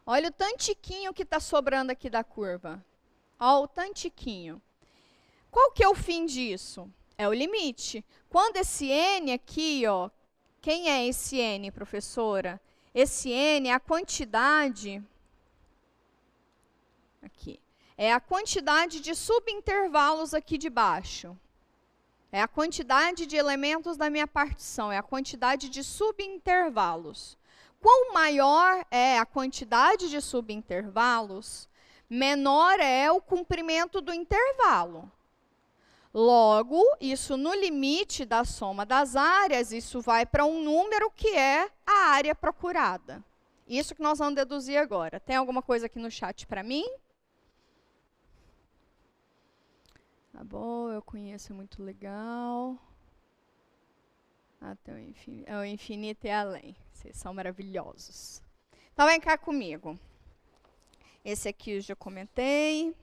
Olha o tantiquinho que está sobrando aqui da curva. Olha o tantiquinho. Qual que é o fim disso? É o limite. Quando esse n aqui, ó. Quem é esse n, professora? Esse n é a quantidade... Aqui. É a quantidade de subintervalos aqui de baixo. É a quantidade de elementos da minha partição. É a quantidade de subintervalos. Quanto maior é a quantidade de subintervalos, menor é o comprimento do intervalo. Logo, isso no limite da soma das áreas, isso vai para um número que é a área procurada. Isso que nós vamos deduzir agora. Tem alguma coisa aqui no chat para mim? Tá bom, eu conheço, muito legal. Até o infinito, o infinito e além. Vocês são maravilhosos. Então, vem cá comigo. Esse aqui eu já comentei.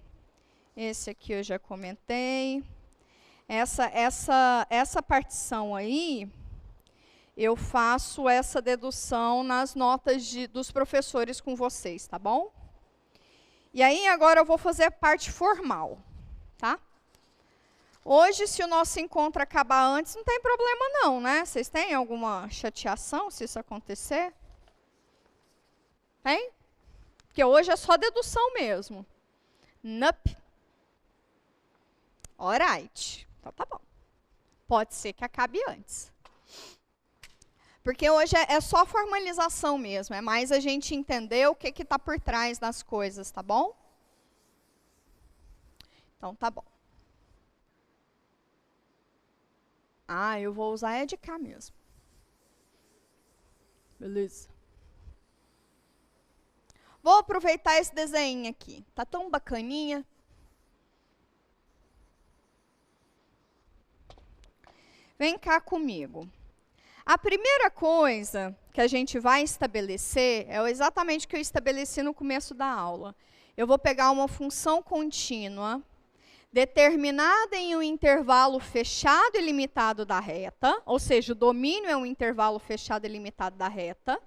Esse aqui eu já comentei. Essa partição aí, eu faço essa dedução nas notas dos professores com vocês, tá bom? E aí, agora eu vou fazer a parte formal, tá? Hoje, se o nosso encontro acabar antes, não tem problema não, né? Vocês têm alguma chateação se isso acontecer? Tem? Porque hoje é só dedução mesmo. Nope. Alright. Então tá bom. Pode ser que acabe antes. Porque hoje é só formalização mesmo. É mais a gente entender o que está por trás das coisas, tá bom? Então tá bom. Ah, eu vou usar é de cá mesmo. Beleza. Vou aproveitar esse desenho aqui. Tá tão bacaninha. Vem cá comigo. A primeira coisa que a gente vai estabelecer é exatamente o que eu estabeleci no começo da aula. Eu vou pegar uma função contínua determinada em um intervalo fechado e limitado da reta, ou seja, o domínio é um intervalo fechado e limitado da reta.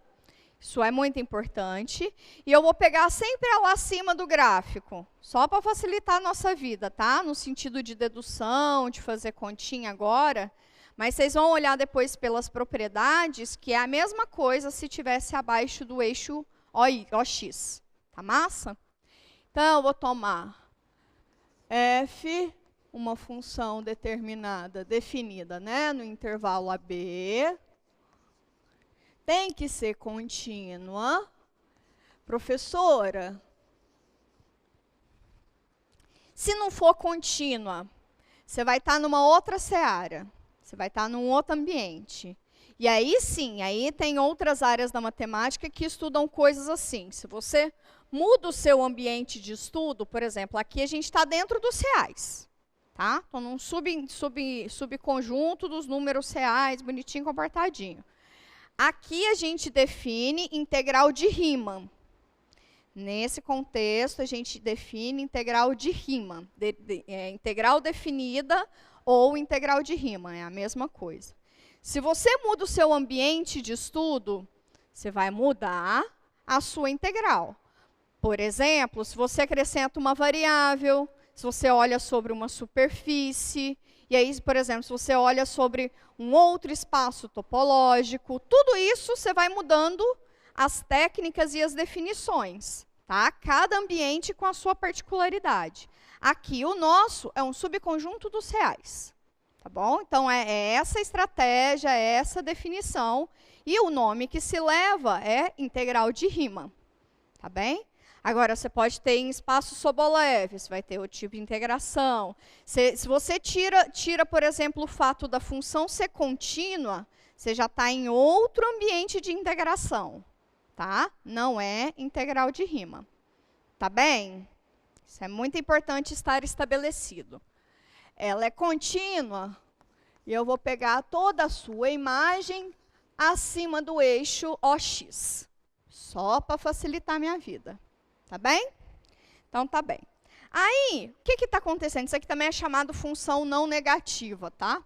Isso é muito importante. E eu vou pegar sempre ela acima do gráfico, só para facilitar a nossa vida, tá? No sentido de dedução, de fazer continha agora. Mas vocês vão olhar depois pelas propriedades, que é a mesma coisa se tivesse abaixo do eixo OX. Tá massa? Então, eu vou tomar f, uma função determinada, definida, né, no intervalo AB. Tem que ser contínua. Professora, se não for contínua, você vai estar numa outra seara. Você vai estar num outro ambiente. E aí sim, aí tem outras áreas da matemática que estudam coisas assim. Se você muda o seu ambiente de estudo, por exemplo, aqui a gente está dentro dos reais. Tá? Estou num subconjunto dos números reais, bonitinho, comportadinho. Aqui a gente define integral de Riemann. Nesse contexto, a gente define integral de Riemann. Integral definida ou integral de Riemann, é a mesma coisa. Se você muda o seu ambiente de estudo, você vai mudar a sua integral. Por exemplo, se você acrescenta uma variável, se você olha sobre uma superfície, e aí, por exemplo, se você olha sobre um outro espaço topológico, tudo isso você vai mudando as técnicas e as definições, tá? Cada ambiente com a sua particularidade. Aqui, o nosso é um subconjunto dos reais, tá bom? Então, é essa estratégia, é essa definição, e o nome que se leva é integral de Riemann, tá bem? Agora, você pode ter em espaço Sobolev, você vai ter o tipo de integração. Se você tira, por exemplo, o fato da função ser contínua, você já está em outro ambiente de integração, tá? Não é integral de Riemann, tá bem? Isso é muito importante estar estabelecido. Ela é contínua, e eu vou pegar toda a sua imagem acima do eixo OX, só para facilitar a minha vida. Tá bem? Então, tá bem. Aí, o que está acontecendo? Isso aqui também é chamado função não negativa, tá?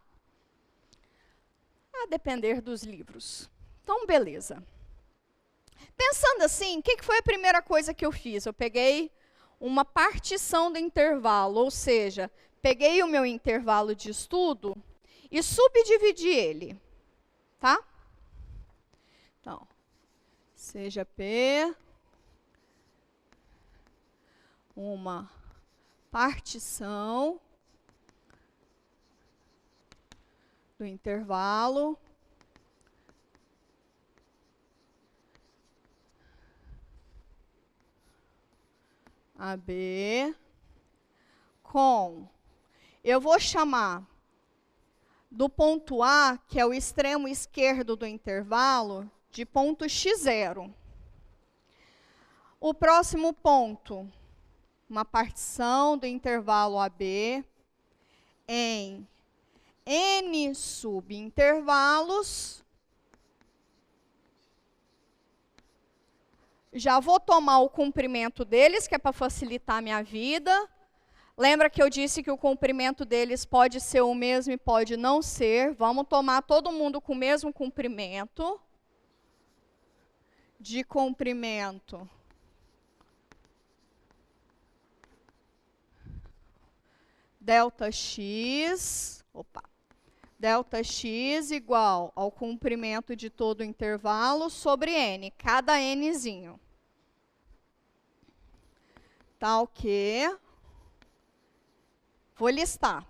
A depender dos livros. Então, beleza. Pensando assim, o que foi a primeira coisa que eu fiz? Eu peguei uma partição do intervalo, ou seja, peguei o meu intervalo de estudo e subdividi ele, tá? Então, seja P uma partição do intervalo AB com eu vou chamar do ponto A, que é o extremo esquerdo do intervalo, de ponto x0. O próximo ponto, uma partição do intervalo AB em n subintervalos. Já vou tomar o comprimento deles, que é para facilitar a minha vida. Lembra que eu disse que o comprimento deles pode ser o mesmo e pode não ser. Vamos tomar todo mundo com o mesmo comprimento. De comprimento. Delta x igual ao comprimento de todo o intervalo sobre n, cada nzinho. Tal que... Vou listar.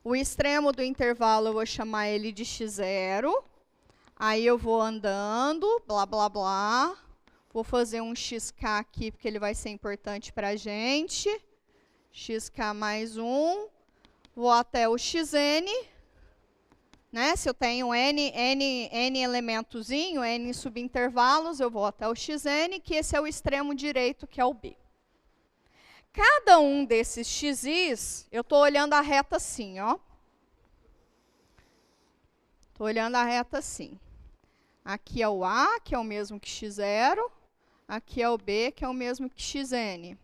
O extremo do intervalo eu vou chamar ele de x0. Aí eu vou andando, blá, blá, blá. Vou fazer um xk aqui, porque ele vai ser importante para a gente. Xk mais 1. Vou até o xn. Né? Se eu tenho n elementozinho, n subintervalos, eu vou até o xn, que esse é o extremo direito, que é o b. Cada um desses x's, eu estou olhando a reta assim, ó. Estou olhando a reta assim. Aqui é o A, que é o mesmo que x0. Aqui é o B, que é o mesmo que xn.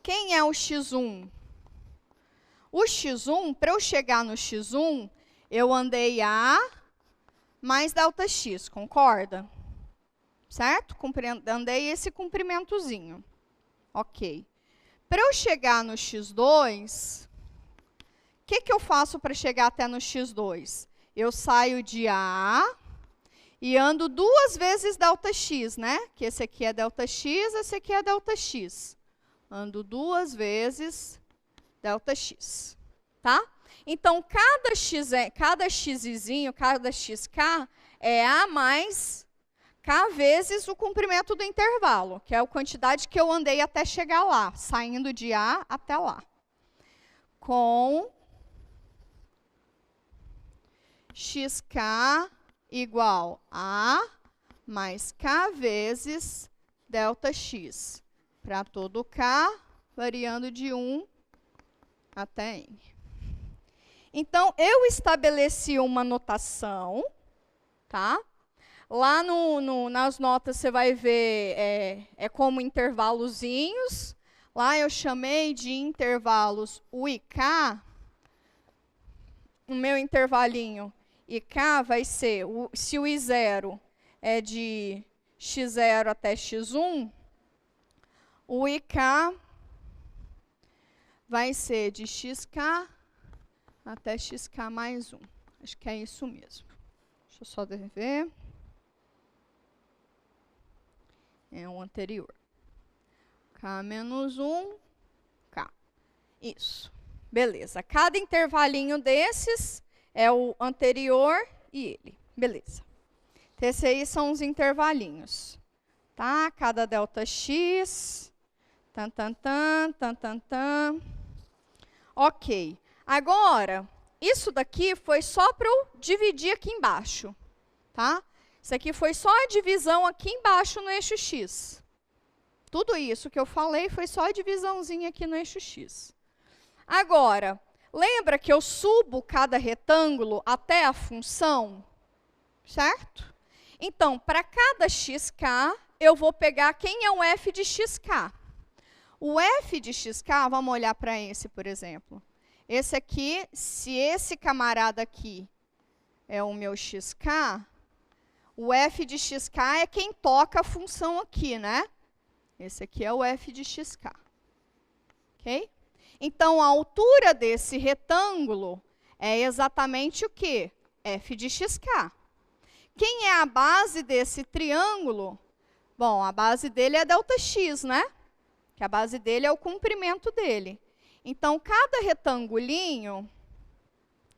Quem é o x1? O x1, para eu chegar no x1, eu andei A mais delta x, concorda? Certo? Andei esse comprimentozinho. Ok. Para eu chegar no x2, o que eu faço para chegar até no x2? Eu saio de A e ando 2 vezes delta x, né? Que esse aqui é delta x, esse aqui é delta x. Ando 2 vezes delta x, tá? Então, cada xzinho, cada xk é A mais k vezes o comprimento do intervalo, que é a quantidade que eu andei até chegar lá, saindo de A até lá. Com xk igual a mais k vezes delta x, para todo k, variando de 1 até n. Então, eu estabeleci uma notação, tá? Lá nas notas você vai ver, como intervalozinhos. Lá eu chamei de intervalos U e K. O meu intervalinho IK vai ser, se o I0 é de x0 até x1, o IK vai ser de xk até xk mais 1. Acho que é isso mesmo. Deixa eu só ver. É o anterior. K menos 1, K. Isso. Beleza. Cada intervalinho desses é o anterior e ele. Beleza. Então, esses aí são os intervalinhos. Tá? Cada delta x. Tan, tan, tan, tan, tan, tan. Ok. Agora, isso daqui foi só para eu dividir aqui embaixo. Tá? Isso aqui foi só a divisão aqui embaixo no eixo x. Tudo isso que eu falei foi só a divisãozinha aqui no eixo x. Agora, lembra que eu subo cada retângulo até a função? Certo? Então, para cada xk, eu vou pegar quem é o f de xk. O f de xk, vamos olhar para esse, por exemplo. Esse aqui, se esse camarada aqui é o meu xk, o f de xk é quem toca a função aqui, né? Esse aqui é o f de xk. Ok? Então, a altura desse retângulo é exatamente o quê? F de xk. Quem é a base desse triângulo? Bom, a base dele é Δx, né? Que a base dele é o comprimento dele. Então, cada retangulinho...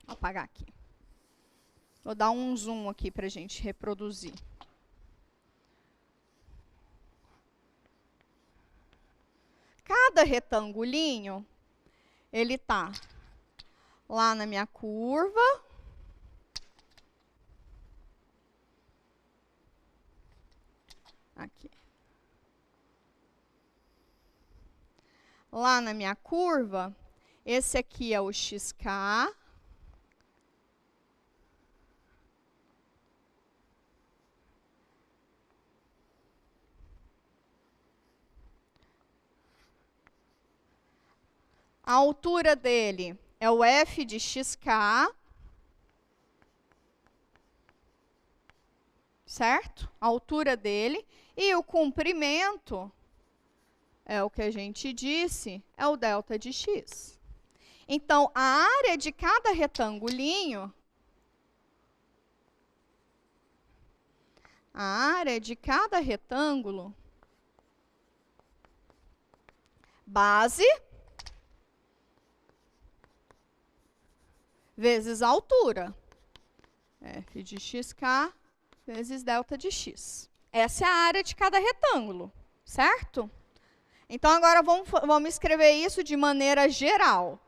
Vou apagar aqui. Vou dar um zoom aqui para a gente reproduzir. cada retangulinho, ele está lá na minha curva. Aqui. Lá na minha curva, esse aqui é o XK. A altura dele é o f de xk, certo? A altura dele. E o comprimento, é o que a gente disse, é o delta de x. Então, a área de cada retangulinho, a área de cada retângulo, base vezes a altura, f de xk vezes delta de x. Essa é a área de cada retângulo, certo? Então, agora vamos escrever isso de maneira geral.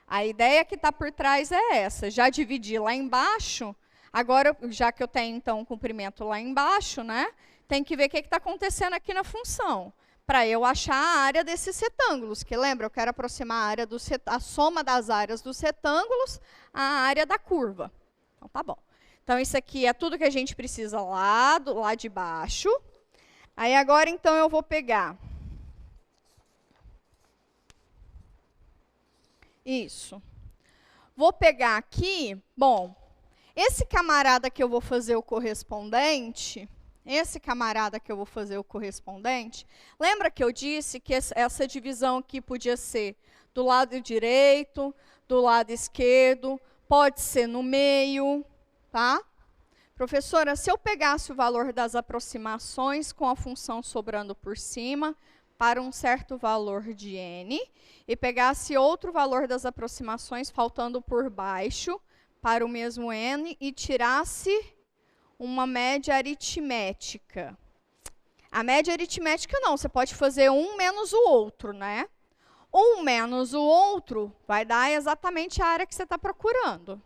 A ideia que está por trás é essa. Já dividi lá embaixo, agora, já que eu tenho, então, o comprimento lá embaixo, né, tem que ver o que está acontecendo aqui na função, para eu achar a área desses retângulos, que lembra, eu quero aproximar a área a soma das áreas dos retângulos à área da curva. Então, tá bom. Então, isso aqui é tudo que a gente precisa lá de baixo. Aí, agora, então, eu vou pegar isso. Vou pegar aqui, bom, esse camarada que eu vou fazer o correspondente, lembra que eu disse que essa divisão aqui podia ser do lado direito, do lado esquerdo, pode ser no meio, tá? Professora, se eu pegasse o valor das aproximações com a função sobrando por cima, para um certo valor de n, e pegasse outro valor das aproximações faltando por baixo, para o mesmo n, e tirasse uma média aritmética. A média aritmética não, você pode fazer um menos o outro, né? Um menos o outro vai dar exatamente a área que você está procurando.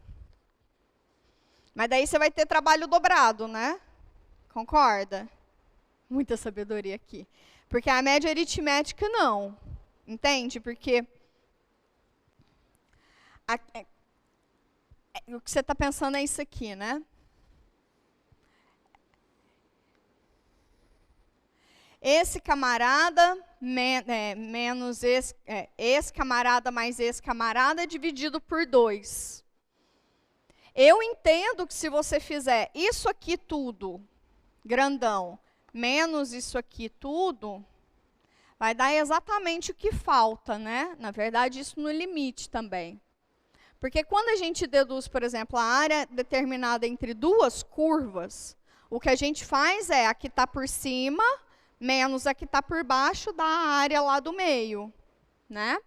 Mas daí você vai ter trabalho dobrado, né? Concorda? Muita sabedoria aqui. Porque a média aritmética não. Entende? Porque o que você está pensando é isso aqui, né? Esse camarada menos esse camarada mais esse camarada dividido por 2. Eu entendo que se você fizer isso aqui tudo, grandão, menos isso aqui tudo, vai dar exatamente o que falta, né? Na verdade, isso no limite também. Porque quando a gente deduz, por exemplo, a área determinada entre duas curvas, o que a gente faz é a que está por cima menos a que está por baixo da área lá do meio, né?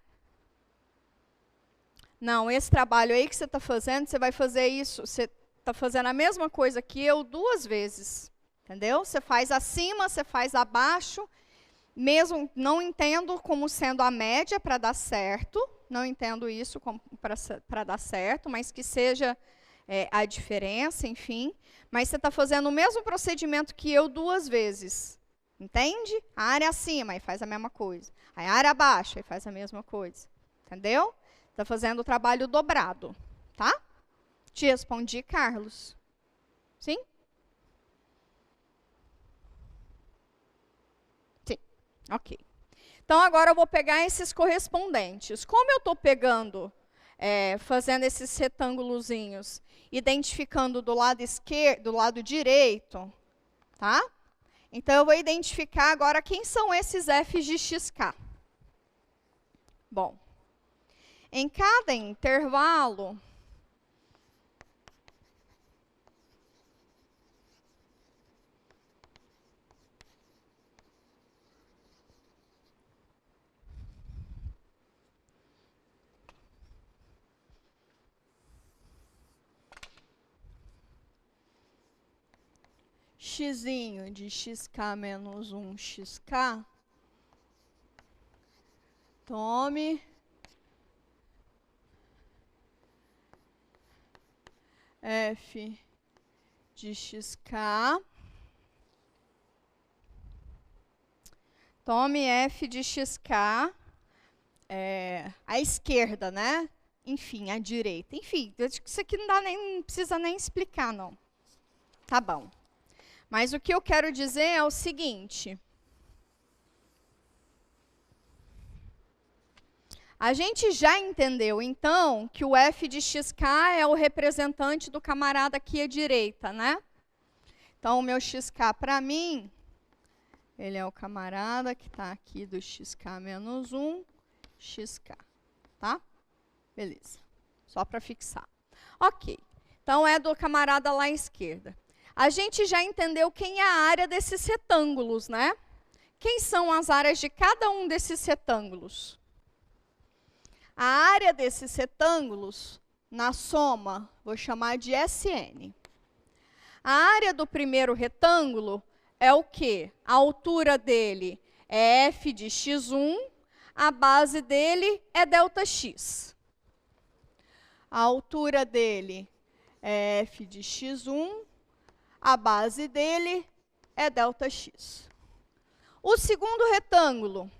Não, esse trabalho aí que você está fazendo, você vai fazer isso, você está fazendo a mesma coisa que eu 2 vezes, entendeu? Você faz acima, você faz abaixo, mesmo não entendo como sendo a média para dar certo, não entendo isso para dar certo, mas que seja a diferença, enfim. Mas você está fazendo o mesmo procedimento que eu 2 vezes. Entende? A área acima, e faz a mesma coisa. A área abaixo, e faz a mesma coisa. Entendeu? Está fazendo o trabalho dobrado. Tá? Te respondi, Carlos. Sim? Sim. Ok. Então, agora eu vou pegar esses correspondentes. Como eu estou pegando, fazendo esses retângulozinhos, identificando do lado esquerdo, do lado direito, tá? Então, eu vou identificar agora quem são esses f de xk. Bom, em cada intervalo, xzinho de xk menos 1 xk Tome F de xk. Tome F de xk à esquerda, né? Enfim, à direita. Enfim, isso aqui não precisa nem explicar, não. Tá bom. Mas o que eu quero dizer é o seguinte. A gente já entendeu, então, que o F de xk é o representante do camarada aqui à direita, né? Então, o meu xk, para mim, ele é o camarada que está aqui do xk menos 1, xk, tá? Beleza. Só para fixar. Ok. Então, é do camarada lá à esquerda. A gente já entendeu quem é a área desses retângulos, né? Quem são as áreas de cada um desses retângulos? A área desses retângulos, na soma, vou chamar de SN. A área do primeiro retângulo é o quê? A altura dele é f de x1, a base dele é ΔX. A altura dele é f de x1, a base dele é ΔX. O segundo retângulo,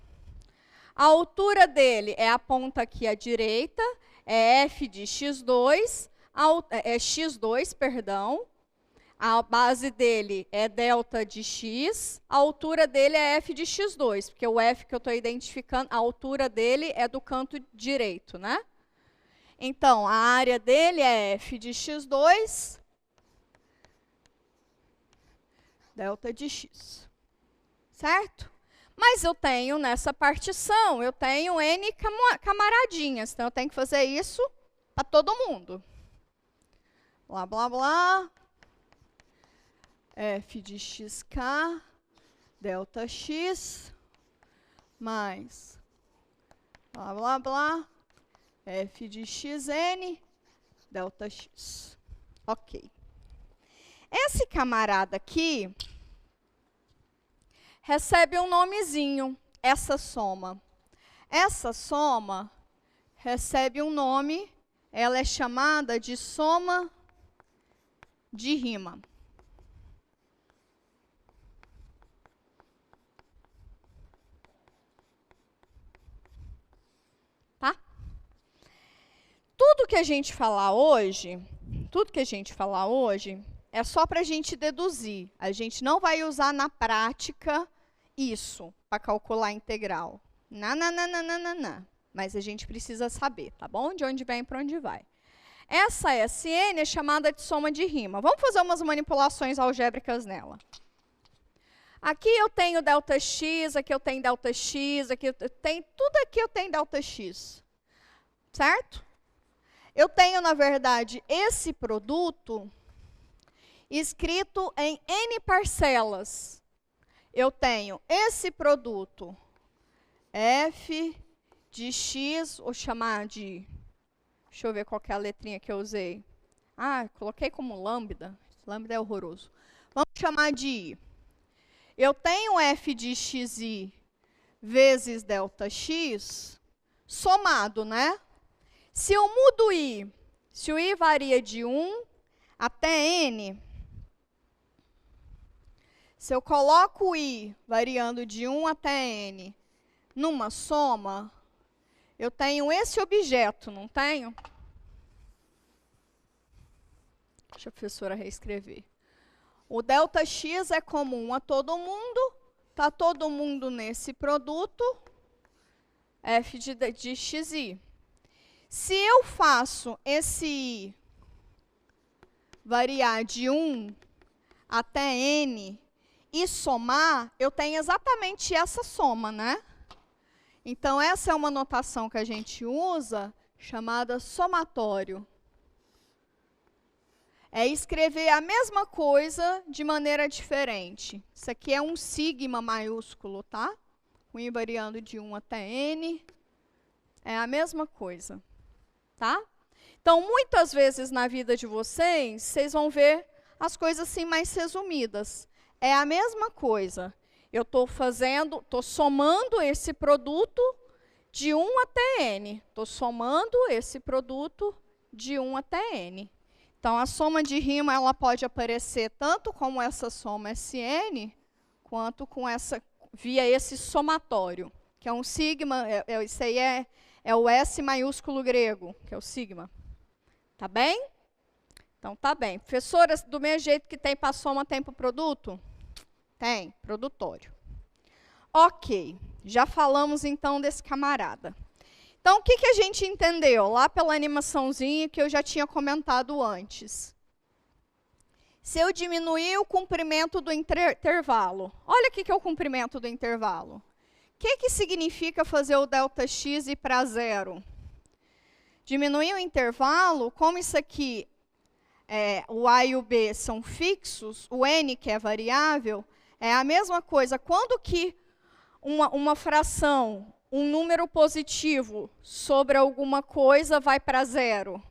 a altura dele é a ponta aqui à direita, é f de x2, x2, perdão. A base dele é delta de x, a altura dele é f de x2, porque o f que eu estou identificando, a altura dele é do canto direito, né? Então, a área dele é f de x2, delta de x. Certo? Mas eu tenho nessa partição, eu tenho N camaradinhas, então eu tenho que fazer isso para todo mundo. Blá, blá, blá. F de xk, delta x, mais, blá, blá, blá, f de xn, delta x. Ok. Esse camarada aqui recebe um nomezinho, essa soma. Essa soma recebe um nome, ela é chamada de soma de rima. Tá? Tudo que a gente falar hoje, é só para a gente deduzir. A gente não vai usar na prática isso para calcular a integral. Não. Mas a gente precisa saber, tá bom? De onde vem para onde vai. Essa SN é chamada de soma de rima. Vamos fazer umas manipulações algébricas nela. Aqui eu tenho ΔX, aqui eu tenho ΔX, aqui eu tenho, tudo aqui eu tenho ΔX. Certo? Eu tenho, na verdade, esse produto escrito em N parcelas. Eu tenho esse produto, f de x, vou chamar de, deixa eu ver qual que é a letrinha que eu usei. Ah, coloquei como lambda. Lambda é horroroso. Vamos chamar de i. Eu tenho f de xi vezes ΔX somado, né? Se eu mudo i, se o i varia de 1 até n, se eu coloco o i variando de 1 até n numa soma, eu tenho esse objeto, não tenho? Deixa a professora reescrever. O ΔX é comum a todo mundo, está todo mundo nesse produto, f de xi. Se eu faço esse i variar de 1 até n e somar, eu tenho exatamente essa soma, né? Então, essa é uma notação que a gente usa, chamada somatório. É escrever a mesma coisa de maneira diferente. Isso aqui é um sigma maiúsculo, tá? O i variando de 1 até n. É a mesma coisa, tá? Então, muitas vezes na vida de vocês, vocês vão ver as coisas assim mais resumidas. É a mesma coisa. Eu estou somando esse produto de 1 até n. Estou somando esse produto de 1 até n. Então, a soma de rima ela pode aparecer tanto como essa soma Sn, quanto com via esse somatório, que é um sigma, isso aí é o S maiúsculo grego, que é o sigma. Tá bem? Então, tá bem. Professora, do mesmo jeito que tem para soma, tem para o produto? Tem, produtório. Ok, já falamos então desse camarada. Então, o que a gente entendeu lá pela animaçãozinha que eu já tinha comentado antes? Se eu diminuir o comprimento do intervalo, olha o que é o comprimento do intervalo. O que significa fazer o ΔX ir para zero? Diminuir o intervalo, como isso aqui, o A e o B são fixos, o N, que é variável, é a mesma coisa. Quando que uma fração, um número positivo sobre alguma coisa vai para zero?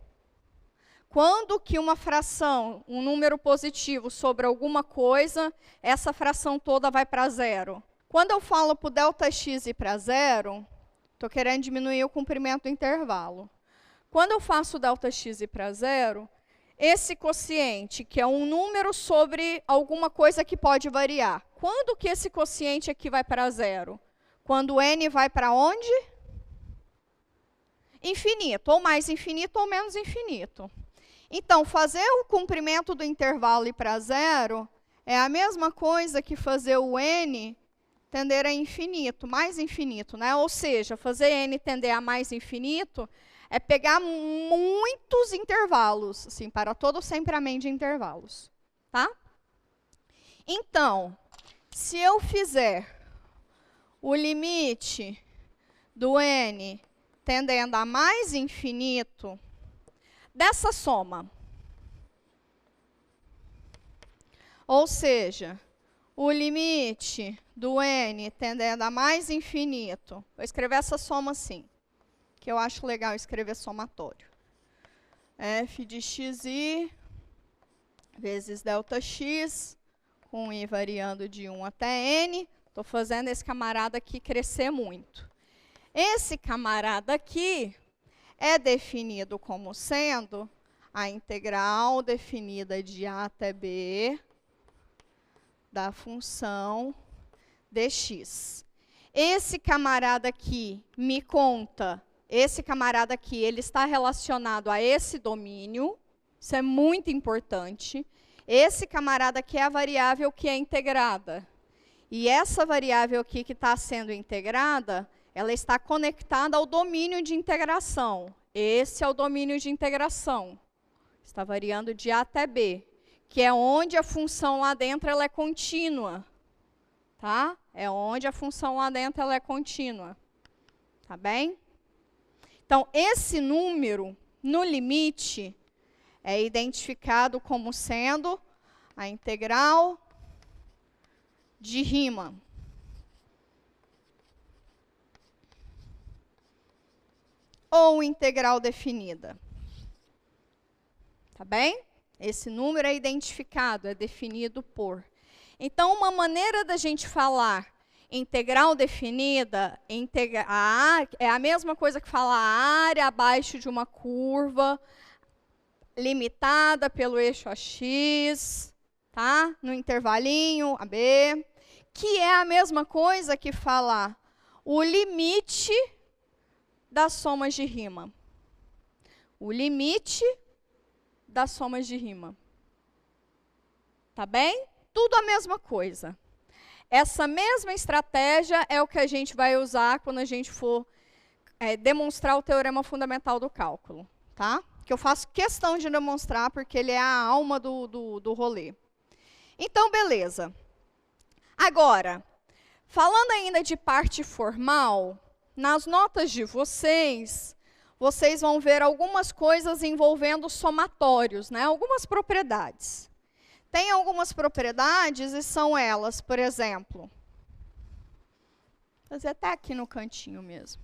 Quando que uma fração, um número positivo sobre alguma coisa, essa fração toda vai para zero? Quando eu falo para o ΔX ir para zero, estou querendo diminuir o comprimento do intervalo. Quando eu faço o ΔX ir para zero, esse quociente, que é um número sobre alguma coisa que pode variar, quando que esse quociente aqui vai para zero? Quando n vai para onde? Infinito, ou mais infinito ou menos infinito. Então, fazer o comprimento do intervalo ir para zero é a mesma coisa que fazer o n tender a infinito, mais infinito, né? Ou seja, fazer n tender a mais infinito é pegar muitos intervalos, assim, para todo sempre amém de intervalos, tá? Então, se eu fizer o limite do n tendendo a mais infinito dessa soma, ou seja, o limite do n tendendo a mais infinito, vou escrever essa soma assim, que eu acho legal escrever somatório. F de xi vezes ΔX, com i variando de 1 até n. Estou fazendo esse camarada aqui crescer muito. Esse camarada aqui é definido como sendo a integral definida de a até b da função dx. Esse camarada aqui me conta, esse camarada aqui, ele está relacionado a esse domínio, isso é muito importante. Esse camarada aqui é a variável que é integrada. E essa variável aqui que está sendo integrada, ela está conectada ao domínio de integração. Esse é o domínio de integração. Está variando de a até b, que é onde a função lá dentro ela é contínua. Tá? É onde a função lá dentro ela é contínua. Tá bem? Então, esse número, no limite, é identificado como sendo a integral de Riemann. Ou integral definida. Tá bem? Esse número é identificado, é definido por. Então, uma maneira da gente falar integral definida, é a mesma coisa que falar a área abaixo de uma curva limitada pelo eixo AX, tá? No intervalinho AB, que é a mesma coisa que falar o limite das somas de Riemann. O limite das somas de Riemann. Tá bem? Tudo a mesma coisa. Essa mesma estratégia é o que a gente vai usar quando a gente for demonstrar o teorema fundamental do cálculo, tá? Que eu faço questão de demonstrar porque ele é a alma do rolê. Então, beleza. Agora, falando ainda de parte formal, nas notas de vocês, vocês vão ver algumas coisas envolvendo somatórios, né? Algumas propriedades. Tem algumas propriedades e são elas, por exemplo, vou fazer até aqui no cantinho mesmo.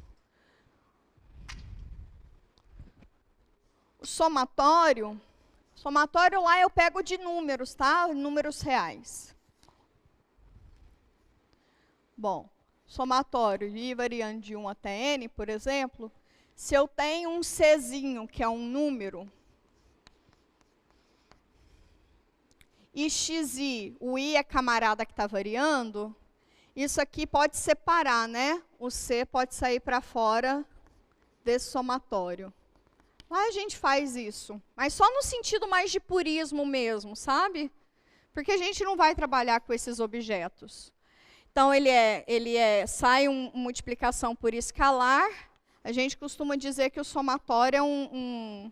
O somatório lá eu pego de números, tá? Números reais. Bom, somatório de I variando de 1 até N, por exemplo, se eu tenho um Czinho, que é um número, e xi, o I é camarada que está variando, isso aqui pode separar, né? O C pode sair para fora desse somatório. Lá a gente faz isso, mas só no sentido mais de purismo mesmo, sabe? Porque a gente não vai trabalhar com esses objetos. Então, sai uma multiplicação por escalar. A gente costuma dizer que o somatório é um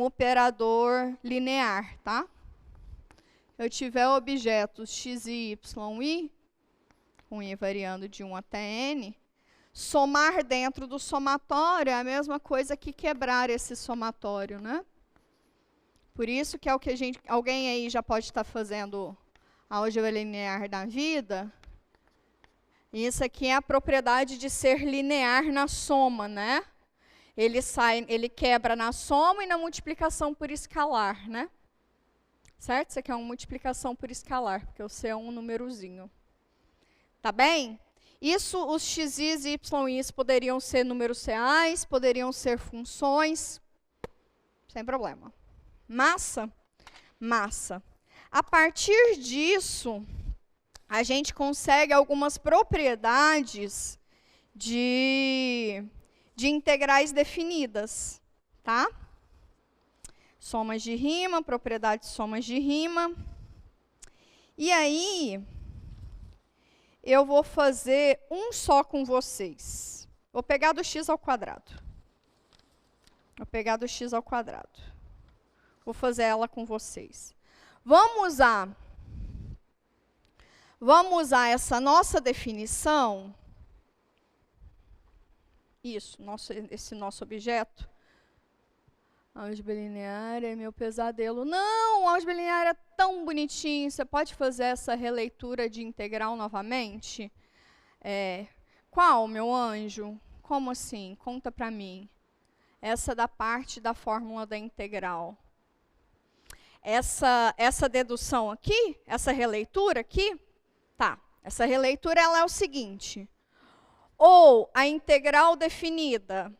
operador linear, tá? Eu tiver objetos x, y, i, com i variando de 1 até n, somar dentro do somatório é a mesma coisa que quebrar esse somatório, né? Por isso que é o que alguém aí já pode estar fazendo álgebra linear da vida. Isso aqui é a propriedade de ser linear na soma, né? Ele quebra na soma e na multiplicação por escalar, né? Certo? Isso aqui é uma multiplicação por escalar, porque o C é um númerozinho. Tá bem? Isso, os x's e y's poderiam ser números reais, poderiam ser funções, sem problema. Massa? Massa. A partir disso, a gente consegue algumas propriedades de integrais definidas, tá? Somas de rima, propriedade de somas de rima. E aí, eu vou fazer um só com vocês. Vou pegar do x ao quadrado. Vou pegar do x ao quadrado. Vou fazer ela com vocês. Vamos usar essa nossa definição. Isso, esse nosso objeto. Álgebra linear é meu pesadelo. Não, álgebra linear é tão bonitinho. Você pode fazer essa releitura de integral novamente? Qual, meu anjo? Como assim? Conta para mim. Essa da parte da fórmula da integral. Essa dedução aqui, essa releitura aqui, tá. Essa releitura ela é o seguinte. Ou a integral definida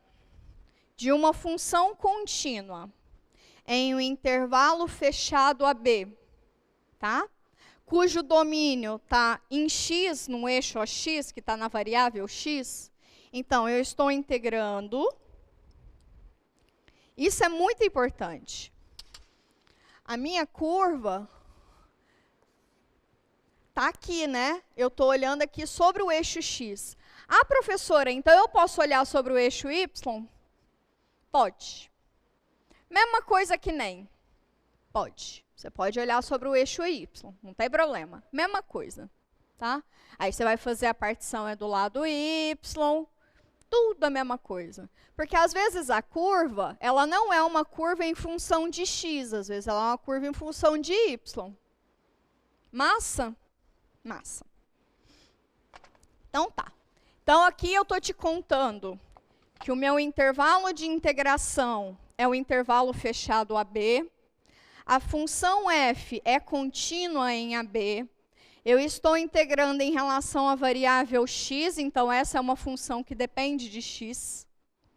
de uma função contínua em um intervalo fechado AB, tá? Cujo domínio está em x, no eixo AX, que está na variável x. Então, eu estou integrando. Isso é muito importante. A minha curva está aqui, né? Eu estou olhando aqui sobre o eixo x. Ah, professora, então eu posso olhar sobre o eixo y? Pode. Mesma coisa que nem. Pode. Você pode olhar sobre o eixo y, não tem problema. Mesma coisa, tá? Aí você vai fazer a partição do lado y, tudo a mesma coisa. Porque às vezes a curva, ela não é uma curva em função de x, às vezes ela é uma curva em função de y. Massa? Massa. Então tá. Então aqui eu estou te contando que o meu intervalo de integração é o intervalo fechado AB. A função f é contínua em AB. Eu estou integrando em relação à variável x, então essa é uma função que depende de x.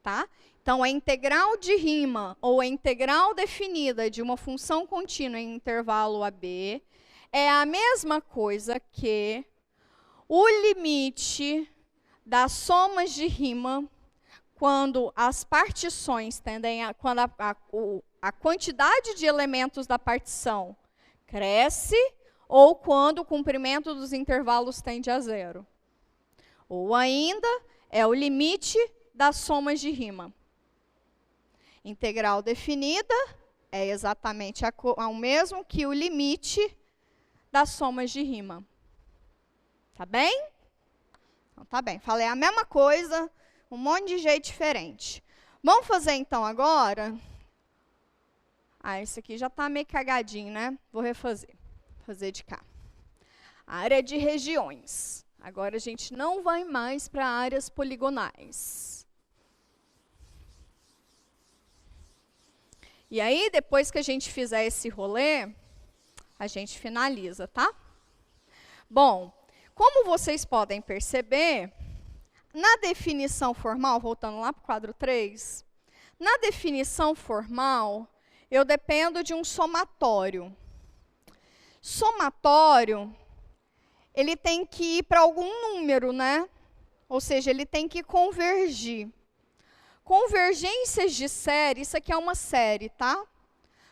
Tá? Então, a integral de rima, ou a integral definida de uma função contínua em intervalo AB, é a mesma coisa que o limite das somas de rima quando as partições tendem a... quando a quantidade de elementos da partição cresce ou quando o comprimento dos intervalos tende a zero. Ou ainda, é o limite das somas de rima. Integral definida é exatamente o mesmo que o limite das somas de rima. Tá bem? Então, tá bem. Falei a mesma coisa, um monte de jeito diferente. Vamos fazer então agora... esse aqui já está meio cagadinho, né? Vou refazer. Fazer de cá. Área de regiões. Agora a gente não vai mais para áreas poligonais. E aí, depois que a gente fizer esse rolê, a gente finaliza, tá? Bom, Como vocês podem perceber, na definição formal, voltando lá para o quadro 3, na definição formal, eu dependo de um somatório. Somatório, ele tem que ir para algum número, né? Ou seja, ele tem que convergir. Convergências de série, isso aqui é uma série, tá?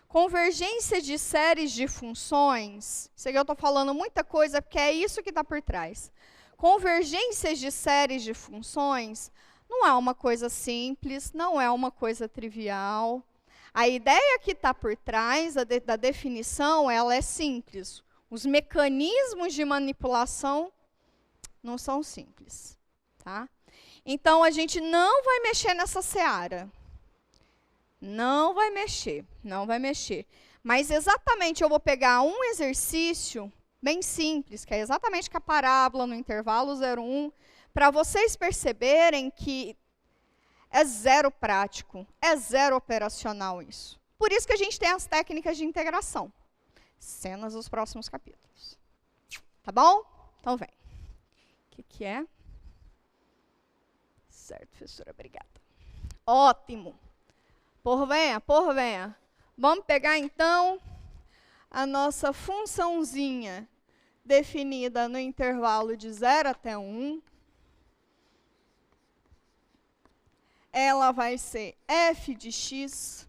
Convergência de séries de funções, isso aqui eu estou falando muita coisa, porque é isso que está por trás. Convergências de séries de funções não é uma coisa simples, não é uma coisa trivial. A ideia que está por trás da definição, ela é simples. Os mecanismos de manipulação não são simples, tá? Então, a gente não vai mexer nessa seara. Não vai mexer, não vai mexer. Mas exatamente eu vou pegar um exercício bem simples, que é exatamente com a parábola no intervalo 0,1, para vocês perceberem que é zero prático, é zero operacional isso. Por isso que a gente tem as técnicas de integração. Cenas dos próximos capítulos. Tá bom? Então vem. O que é? Certo, professora, obrigada. Ótimo. Por venha. Vamos pegar, então, a nossa funçãozinha definida no intervalo de 0 até 1. Ela vai ser f de x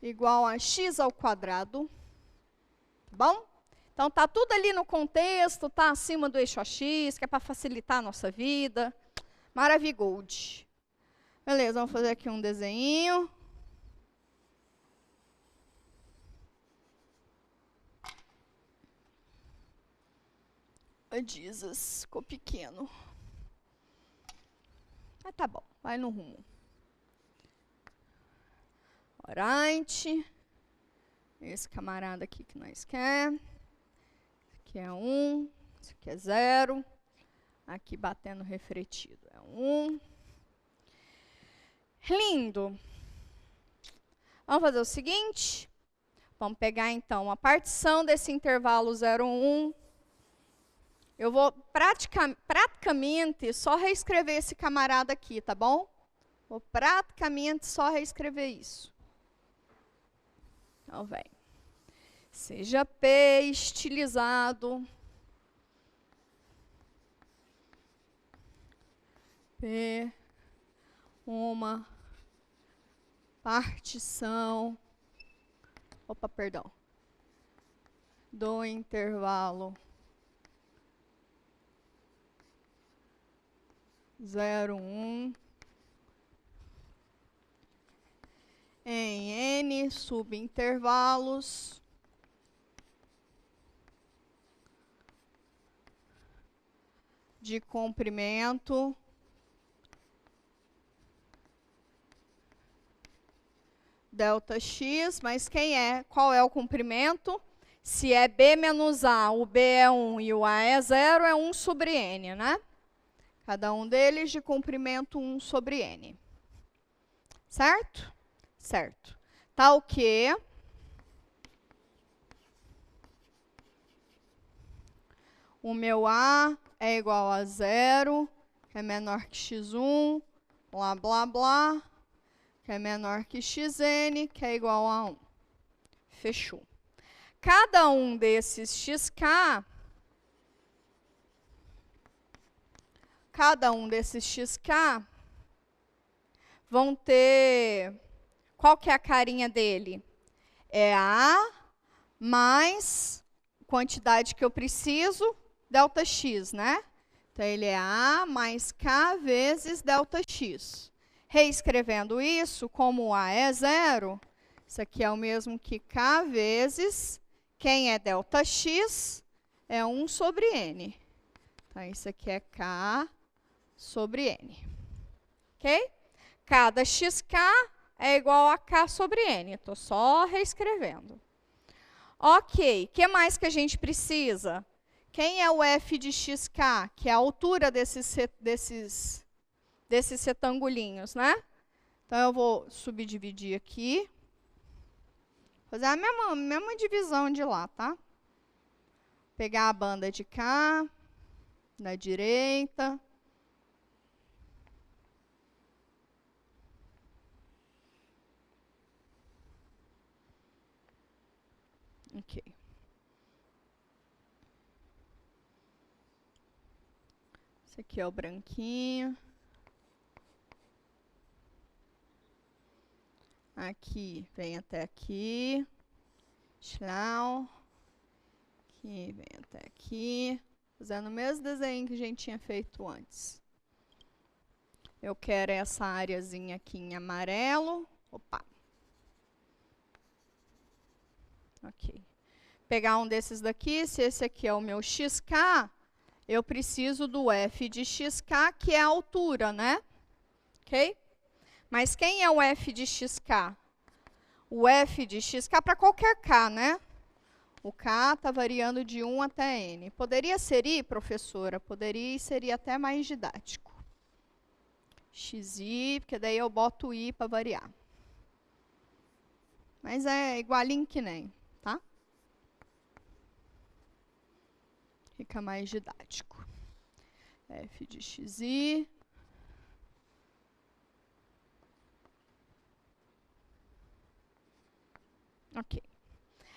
igual a x ao quadrado. Tá bom? Então, está tudo ali no contexto, está acima do eixo AX, que é para facilitar a nossa vida. Maravigold. Beleza, vamos fazer aqui um desenho. Jesus, ficou pequeno. Mas tá bom, vai no rumo. Alright. Esse camarada aqui que nós quer. Esse aqui é 1, esse aqui é 0. Aqui batendo refletido é 1. Lindo. Vamos fazer o seguinte. Vamos pegar então a partição desse intervalo 0, 1. Eu vou praticamente só reescrever esse camarada aqui, tá bom? Vou praticamente só reescrever isso. Então, vem. Seja P estilizado. P, uma partição. Opa, perdão. Do intervalo 0, 1 em N subintervalos de comprimento delta x, mas qual é o comprimento? Se é B menos A, o B é 1 e o A é 0, é 1 sobre N, né? Cada um deles de comprimento 1 sobre N. Certo? Certo. Tá o quê? O meu A é igual a 0, que é menor que x1, blá, blá, blá, que é menor que xn, que é igual a 1. Fechou. Cada um desses xk, vão ter... Qual que é a carinha dele? É A mais quantidade que eu preciso, delta x, né? Então, ele é A mais K vezes delta x. Reescrevendo isso, como o A é 0, isso aqui é o mesmo que K vezes, quem é delta x, é 1 sobre N. Então, isso aqui é K sobre N. Ok? Cada xk é igual a K sobre N. Estou só reescrevendo. Ok, o que mais que a gente precisa? Quem é o f de xk? Que é a altura desses retangulinhos, né? Então, eu vou subdividir aqui. Fazer a mesma divisão de lá, tá? Pegar a banda de cá, da direita. Ok. Esse aqui é o branquinho. Aqui, vem até aqui. Schlau. Aqui, vem até aqui. Fazendo o mesmo desenho que a gente tinha feito antes. Eu quero essa areazinha aqui em amarelo. Opa. Ok. Pegar um desses daqui. Se esse aqui é o meu XK, eu preciso do F de XK, que é a altura, né? Ok? Mas quem é o F de XK? O F de XK para qualquer K, né? O K está variando de 1 até N. Poderia ser I, professora? Poderia e seria até mais didático. XI, porque daí eu boto o I para variar. Mas é igualinho que nem, tá? Fica mais didático. F de XI. Ok.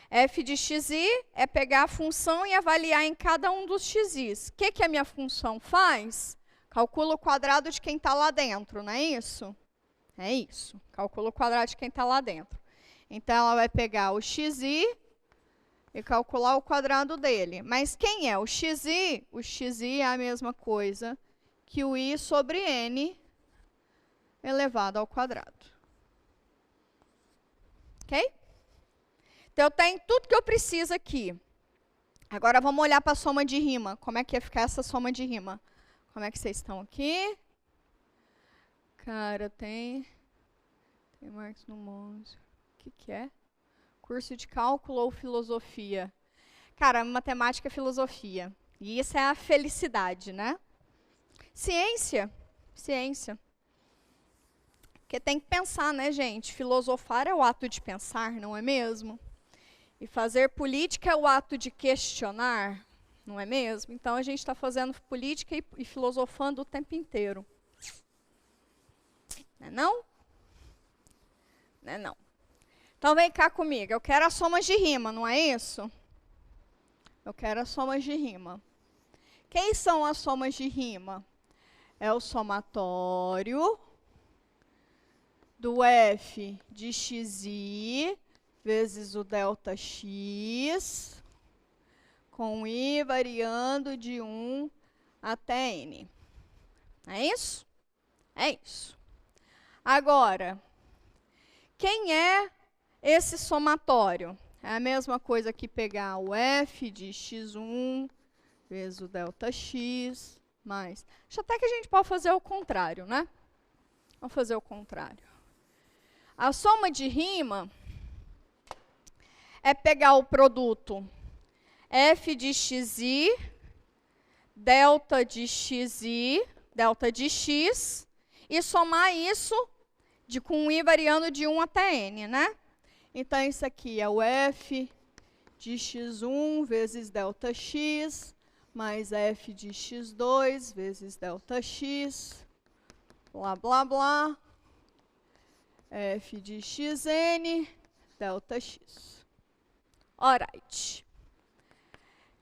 F de xi é pegar a função e avaliar em cada um dos xis. O que a minha função faz? Calcula o quadrado de quem está lá dentro, não é isso? É isso. Calcula o quadrado de quem está lá dentro. Então, ela vai pegar o xi e calcular o quadrado dele. Mas quem é o xi? O xi é a mesma coisa que o i sobre n elevado ao quadrado. Ok? Então, eu tenho tudo que eu preciso aqui. Agora, vamos olhar para a soma de rima. Como é que ia ficar essa soma de rima? Como é que vocês estão aqui? Cara, tem Marx no Monte. O que é? Curso de cálculo ou filosofia? Cara, matemática é filosofia. E isso é a felicidade, né? Ciência. Ciência. Porque tem que pensar, né, gente? Filosofar é o ato de pensar, não é mesmo? E fazer política é o ato de questionar, não é mesmo? Então, a gente está fazendo política e filosofando o tempo inteiro. Não é não? Não é não. Então, vem cá comigo. Eu quero as somas de rima, não é isso? Eu quero as somas de rima. Quem são as somas de rima? É o somatório do F de xi vezes o delta x, com i variando de 1 até n. É isso? É isso. Agora, quem é esse somatório? É a mesma coisa que pegar o f de x1 vezes o delta x, mais... Acho até que a gente pode fazer o contrário, né? Vamos fazer o contrário. A soma de rima é pegar o produto f de xi, delta de xi, delta de x, e somar isso com i variando de 1 até n, né? Então, isso aqui é o f de x1 vezes delta x, mais f de x2 vezes delta x, blá, blá, blá, f de xn, delta x. Alright.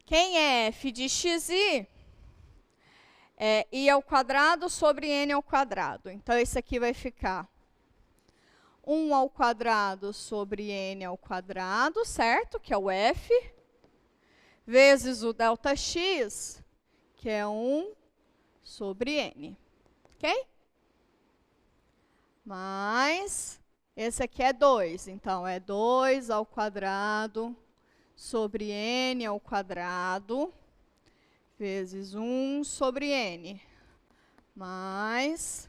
Quem é f de xi? É i ao quadrado sobre n ao quadrado. Então, isso aqui vai ficar 1 ao quadrado sobre n ao quadrado, certo? Que é o f, vezes o delta x, que é 1 sobre n. Ok? Mais, esse aqui é 2. Então, é 2 ao quadrado sobre n ao quadrado, vezes 1 sobre n, mais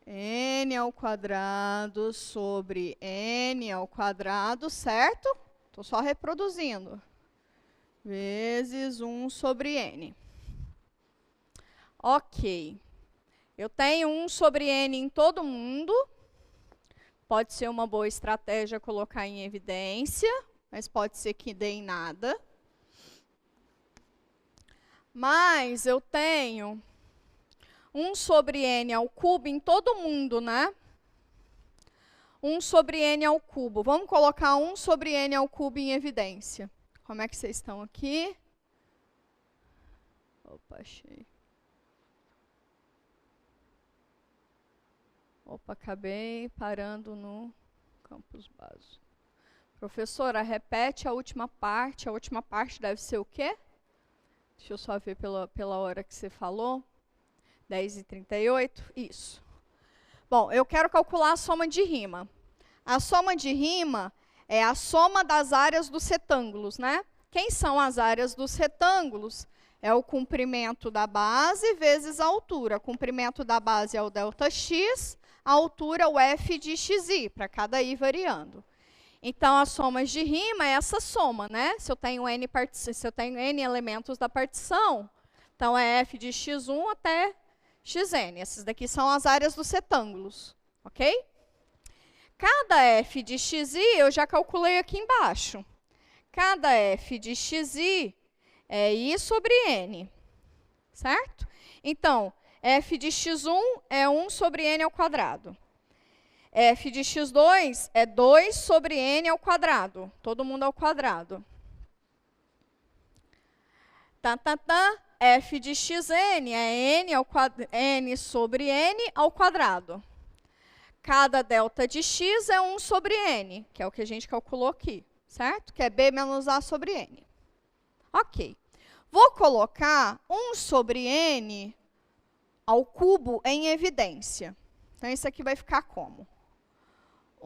n ao quadrado sobre n ao quadrado, certo? Estou só reproduzindo. Vezes 1 sobre n. Ok. Eu tenho 1 sobre n em todo mundo. Pode ser uma boa estratégia colocar em evidência, mas pode ser que dê em nada. Mas eu tenho 1 sobre n ao cubo em todo mundo, né? 1 sobre n ao cubo. Vamos colocar 1 sobre n ao cubo em evidência. Como é que vocês estão aqui? Opa, achei. Opa, acabei parando no campus básico. Professora, repete a última parte. A última parte deve ser o quê? Deixa eu só ver pela hora que você falou. 10h38? Isso. Bom, eu quero calcular a soma de rima. A soma de rima é a soma das áreas dos retângulos, né? Quem são as áreas dos retângulos? É o comprimento da base vezes a altura. O comprimento da base é o ΔX, a altura é o f de xi, para cada i variando. Então, as somas de rima é essa soma, né? Se eu tenho n elementos da partição, então é f de x1 até xn. Essas daqui são as áreas dos retângulos, ok? Cada f de xi eu já calculei aqui embaixo. Cada f de xi é i sobre n, certo? Então, f de x1 é 1 sobre n ao quadrado. F de x2 é 2 sobre n ao quadrado. Todo mundo ao quadrado. F de xn é n sobre n ao quadrado. Cada delta de x é 1 sobre n, que é o que a gente calculou aqui, certo? Que é b menos a sobre n. Ok. Vou colocar 1 sobre n ao cubo em evidência. Então, isso aqui vai ficar como?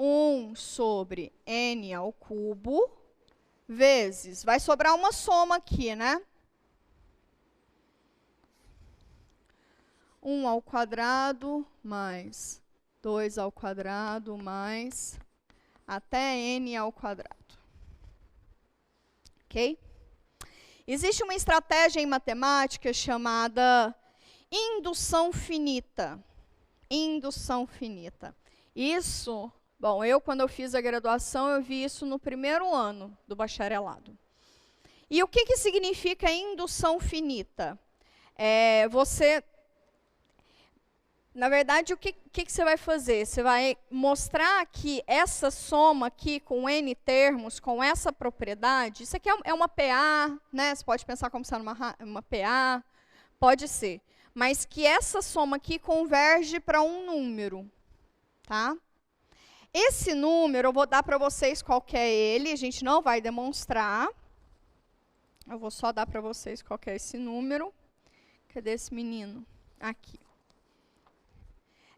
1 sobre n ao cubo vezes, vai sobrar uma soma aqui, né? 1 ao quadrado mais 2 ao quadrado mais até n ao quadrado. Ok? Existe uma estratégia em matemática chamada indução finita. Indução finita. Isso... Bom, quando eu fiz a graduação, eu vi isso no primeiro ano do bacharelado. E o que significa indução finita? Na verdade, o que você vai fazer? Você vai mostrar que essa soma aqui com n termos, com essa propriedade, isso aqui é uma PA, né? Você pode pensar como sendo uma PA, pode ser. Mas que essa soma aqui converge para um número, tá? Esse número, eu vou dar para vocês qual que é ele, a gente não vai demonstrar. Eu vou só dar para vocês qual que é esse número. Cadê esse menino? Aqui.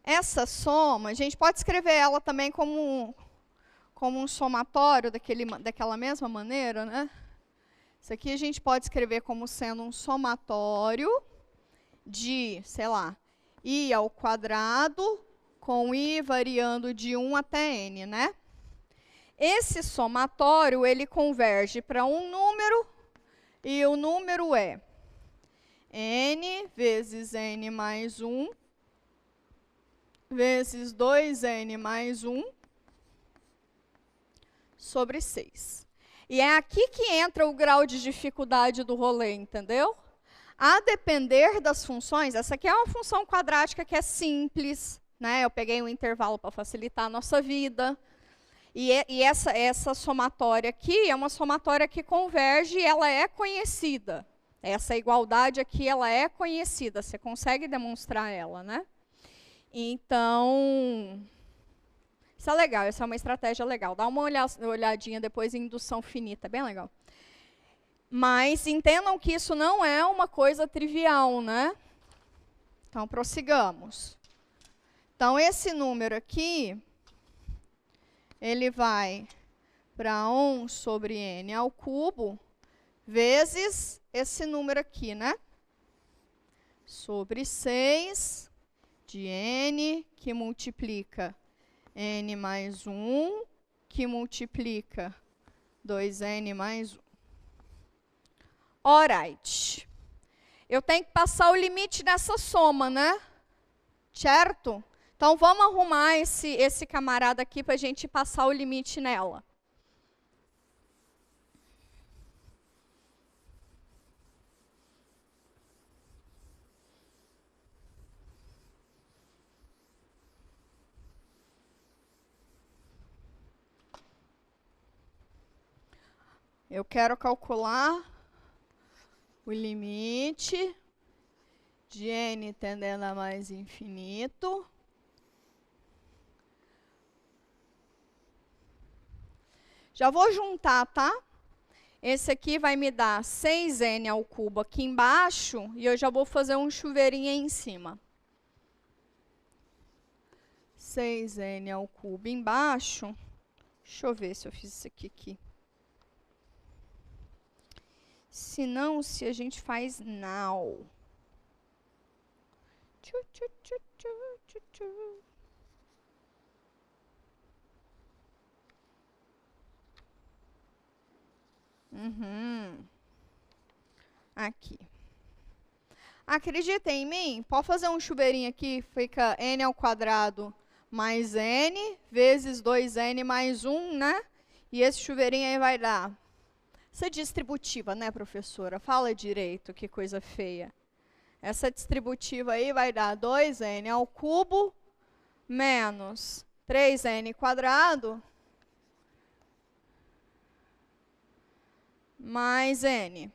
Essa soma, a gente pode escrever ela também como um somatório daquela mesma maneira, né? Isso aqui a gente pode escrever como sendo um somatório de, sei lá, i ao quadrado com i variando de 1 até n, né? Esse somatório, ele converge para um número, e o número é n vezes n mais 1, vezes 2n mais 1, sobre 6. E é aqui que entra o grau de dificuldade do rolê, entendeu? A depender das funções, essa aqui é uma função quadrática que é simples, né? Eu peguei um intervalo para facilitar a nossa vida. E essa somatória aqui é uma somatória que converge e ela é conhecida. Essa igualdade aqui, ela é conhecida. Você consegue demonstrar ela, né? Então, isso é legal, essa é uma estratégia legal. Dá uma olhadinha depois em indução finita, é bem legal. Mas entendam que isso não é uma coisa trivial, né? Então, prossigamos. Então, esse número aqui, ele vai para 1 sobre n ao cubo, vezes esse número aqui, né? Sobre 6 de n, que multiplica n mais 1, que multiplica 2n mais 1. Alright. Eu tenho que passar o limite dessa soma, né? Certo? Então, vamos arrumar esse camarada aqui para a gente passar o limite nela. Eu quero calcular o limite de n tendendo a mais infinito já vou juntar, tá? Esse aqui vai me dar 6n ao cubo aqui embaixo e eu já vou fazer um chuveirinho aí em cima. 6n ao cubo embaixo. Deixa eu ver se eu fiz isso aqui. Se não, se a gente faz now. Aqui. Acredita em mim? Pode fazer um chuveirinho aqui, fica n ao quadrado mais n vezes 2n mais 1, né? E esse chuveirinho aí vai dar. Essa distributiva, né, professora? Fala direito, que coisa feia. Essa distributiva aí vai dar 2n ao cubo menos 3n quadrado mais n.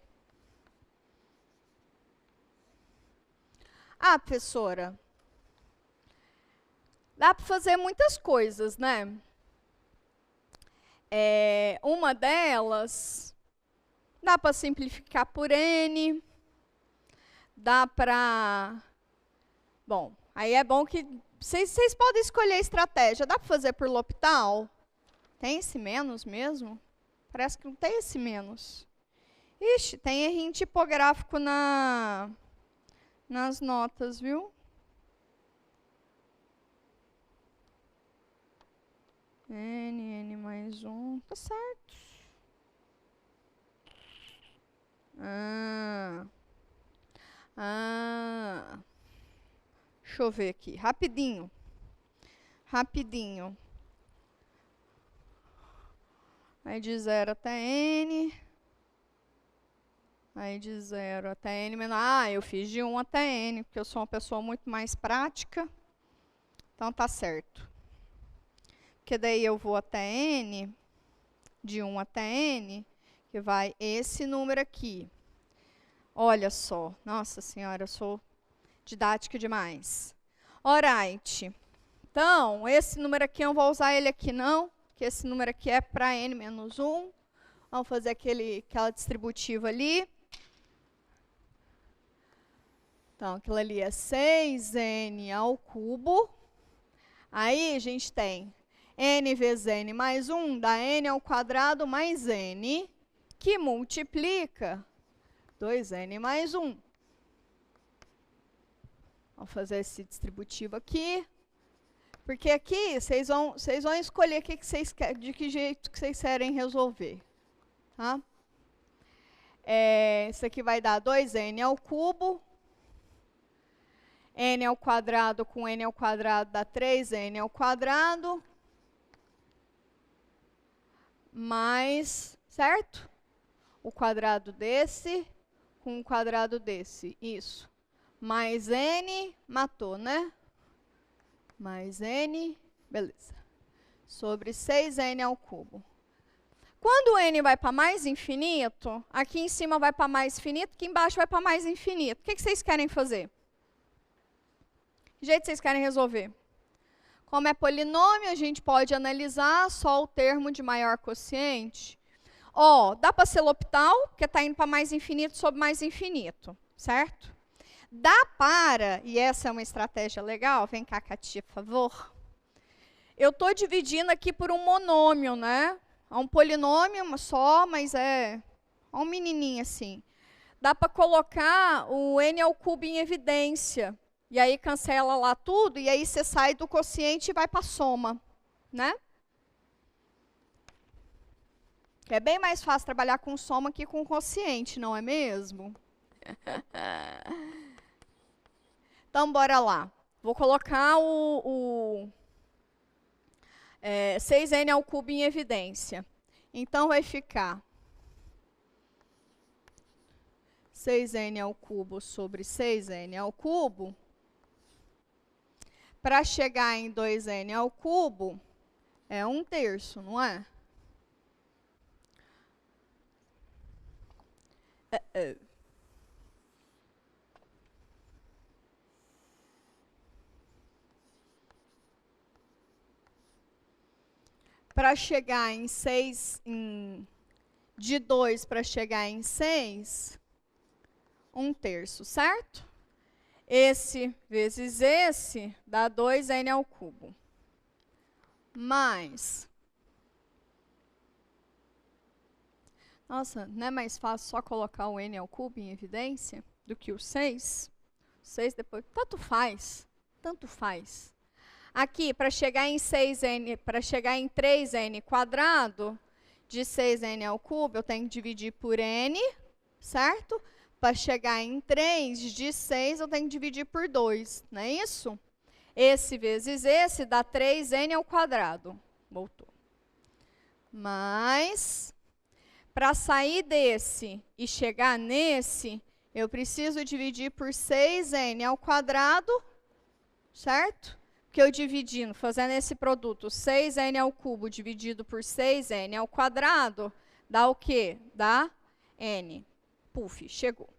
Ah, professora, dá para fazer muitas coisas, né? Uma delas, dá para simplificar por n, dá para... Bom, aí é bom que... Vocês podem escolher a estratégia. Dá para fazer por L'Hopital? Tem esse menos mesmo? Parece que não tem esse menos. Ixi, tem errinho tipográfico nas notas, viu? n mais 1, tá certo. Deixa eu ver aqui, rapidinho. Aí de 0 até n. Aí de 0 até n menos... eu fiz de 1 até n, porque eu sou uma pessoa muito mais prática. Então tá certo. Porque daí eu vou até n, de 1 até n, que vai esse número aqui. Olha só, nossa senhora, eu sou didática demais. Alright. Então, esse número aqui, eu não vou usar ele aqui não, porque esse número aqui é para n menos 1. Vamos fazer aquela distributiva ali. Então, aquilo ali é 6n ao cubo. Aí, a gente tem n vezes n mais 1 dá n ao quadrado mais n, que multiplica 2n mais 1. Vamos fazer esse distributivo aqui. Porque aqui, vocês vão escolher de que jeito que vocês querem resolver. Tá? Isso aqui vai dar 2n ao cubo. N ao quadrado com n ao quadrado dá 3n ao quadrado. Mais, certo? O quadrado desse com o quadrado desse. Isso. Mais n, matou, né? Mais n, beleza. Sobre 6n ao cubo. Quando o n vai para mais infinito, aqui em cima vai para mais infinito, aqui embaixo vai para mais infinito. O que vocês querem fazer? Que jeito vocês querem resolver? Como é polinômio, a gente pode analisar só o termo de maior quociente. Dá para ser L'Hopital, porque está indo para mais infinito sobre mais infinito, certo? Dá para, e essa é uma estratégia legal, vem cá, Katia, por favor. Eu estou dividindo aqui por um monômio, né? É um polinômio só, mas é um menininho assim. Dá para colocar o n ao cubo em evidência. E aí cancela lá tudo, e aí você sai do quociente e vai para a soma, né? É bem mais fácil trabalhar com soma que com quociente, não é mesmo? Então, bora lá. Vou colocar 6n ao cubo em evidência. Então, vai ficar 6n ao cubo sobre 6n ao cubo. Para chegar em 2n ao cubo, é 1/3, não é? Para chegar em 6, de 2 para chegar em 6, 1/3, certo? Esse vezes esse dá 2n ao cubo. Mais. Nossa, não é mais fácil só colocar o n ao cubo em evidência do que o 6? 6 depois. Tanto faz. Tanto faz. Aqui, para chegar em 6n, para chegar em 3n quadrado, de 6n ao cubo, eu tenho que dividir por n, certo? Para chegar em 3 de 6, eu tenho que dividir por 2, não é isso? Esse vezes esse dá 3n ao quadrado. Voltou. Mas, para sair desse e chegar nesse, eu preciso dividir por 6n ao quadrado, certo? Que eu dividindo, fazendo esse produto, 6n ao cubo dividido por 6n ao quadrado, dá o quê? Dá n. Puf, chegou.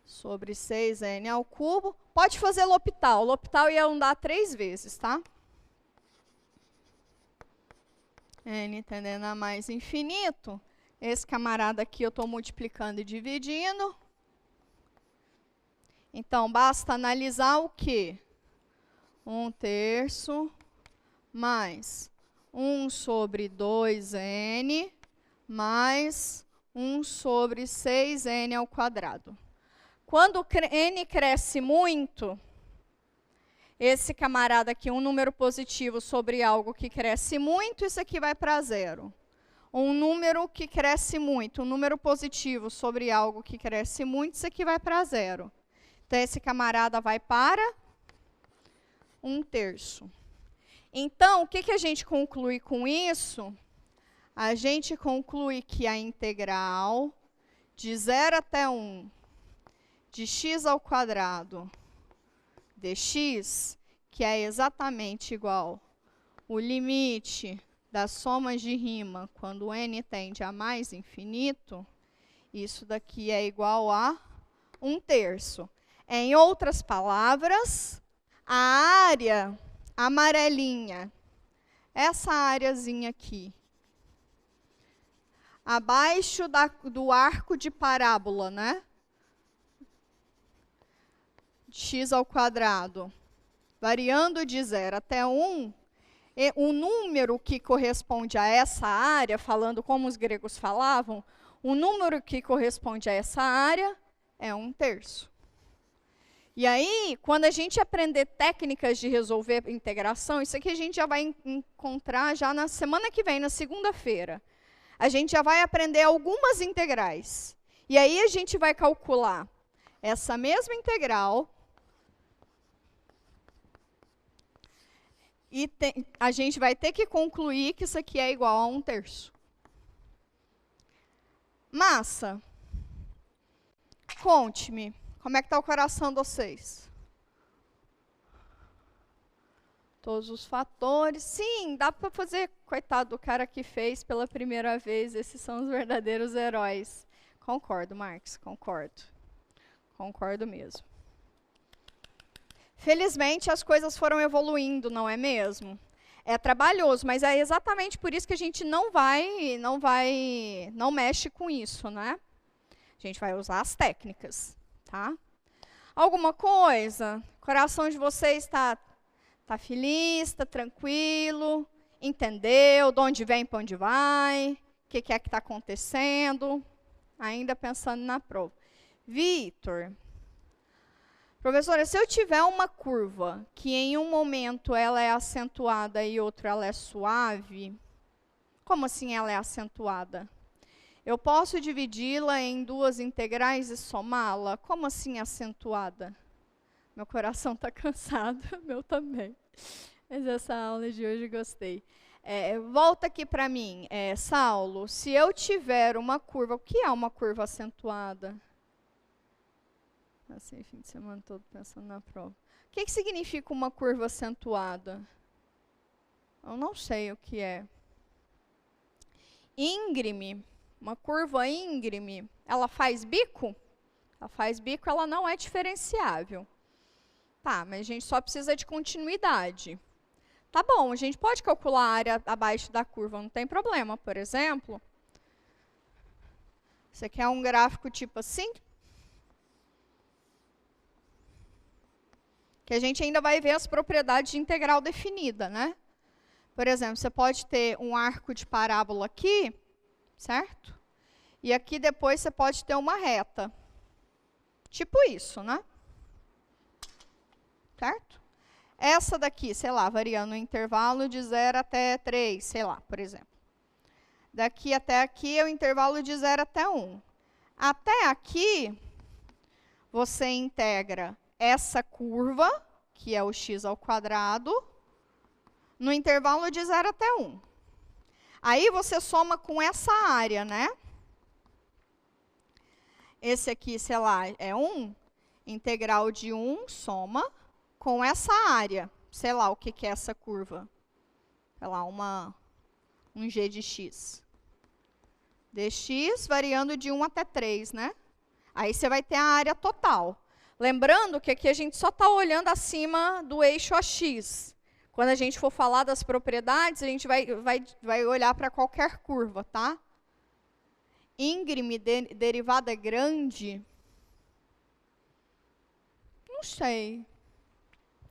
Sobre 6n ao cubo. Pode fazer L'Hopital. L'Hopital ia andar 3 vezes, tá? N tendendo a mais infinito. Esse camarada aqui eu estou multiplicando e dividindo. Então, basta analisar o quê? 1/3 mais 1 sobre 2n mais 1 sobre 6n ao quadrado. Quando n cresce muito, esse camarada aqui, um número positivo sobre algo que cresce muito, isso aqui vai para 0. Um número que cresce muito, um número positivo sobre algo que cresce muito, isso aqui vai para 0. Então, esse camarada vai para 1/3. Então, o que a gente conclui com isso? A gente conclui que a integral de 0 até 1 de x ao quadrado dx, que é exatamente igual o limite das somas de rima quando n tende a mais infinito, isso daqui é igual a 1/3. Em outras palavras, a área amarelinha, essa areazinha aqui, abaixo do arco de parábola, né? X ao quadrado, variando de 0 até 1, o número que corresponde a essa área, falando como os gregos falavam, o número que corresponde a essa área é 1/3. E aí, quando a gente aprender técnicas de resolver integração, isso aqui a gente já vai encontrar já na semana que vem, na segunda-feira. A gente já vai aprender algumas integrais. E aí a gente vai calcular essa mesma integral. E a gente vai ter que concluir que isso aqui é igual a 1/3. Massa, conte-me, como é que está o coração de vocês? Todos os fatores. Sim, dá para fazer, coitado do cara que fez pela primeira vez, esses são os verdadeiros heróis. Concordo, Marx, concordo. Concordo mesmo. Felizmente, as coisas foram evoluindo, não é mesmo? É trabalhoso, mas é exatamente por isso que a gente não mexe com isso, né? A gente vai usar as técnicas, tá? Alguma coisa? O coração de vocês está feliz, está tranquilo? Entendeu de onde vem para onde vai? O que é que está acontecendo? Ainda pensando na prova. Vitor, professora, se eu tiver uma curva que em um momento ela é acentuada e outro ela é suave, como assim ela é acentuada? Eu posso dividi-la em 2 integrais e somá-la? Como assim acentuada? Meu coração está cansado, meu também. Mas essa aula de hoje gostei. Volta aqui para mim, Saulo. Se eu tiver uma curva, o que é uma curva acentuada? Assim, fim de semana todo pensando na prova. O que significa uma curva acentuada? Eu não sei o que é. Íngreme Uma curva íngreme, ela faz bico? Ela faz bico, ela não é diferenciável. Tá, mas a gente só precisa de continuidade. Tá bom, a gente pode calcular a área abaixo da curva, não tem problema. Por exemplo, você quer um gráfico tipo assim? Que a gente ainda vai ver as propriedades de integral definida, né? Por exemplo, você pode ter um arco de parábola aqui, certo? E aqui depois você pode ter uma reta. Tipo isso, né? Certo? Essa daqui, sei lá, variando o intervalo de 0 até 3, sei lá, por exemplo. Daqui até aqui é o intervalo de 0 até 1. Até aqui, você integra essa curva, que é o x ao quadrado, no intervalo de 0 até 1. Aí você soma com essa área, né? Esse aqui, sei lá, é 1. Integral de 1 soma com essa área. Sei lá o que é essa curva. Sei lá, um g de x. dx variando de 1 até 3, né? Aí você vai ter a área total. Lembrando que aqui a gente só está olhando acima do eixo AX. Quando a gente for falar das propriedades, a gente vai olhar para qualquer curva, tá? Íngreme, derivada grande? Não sei.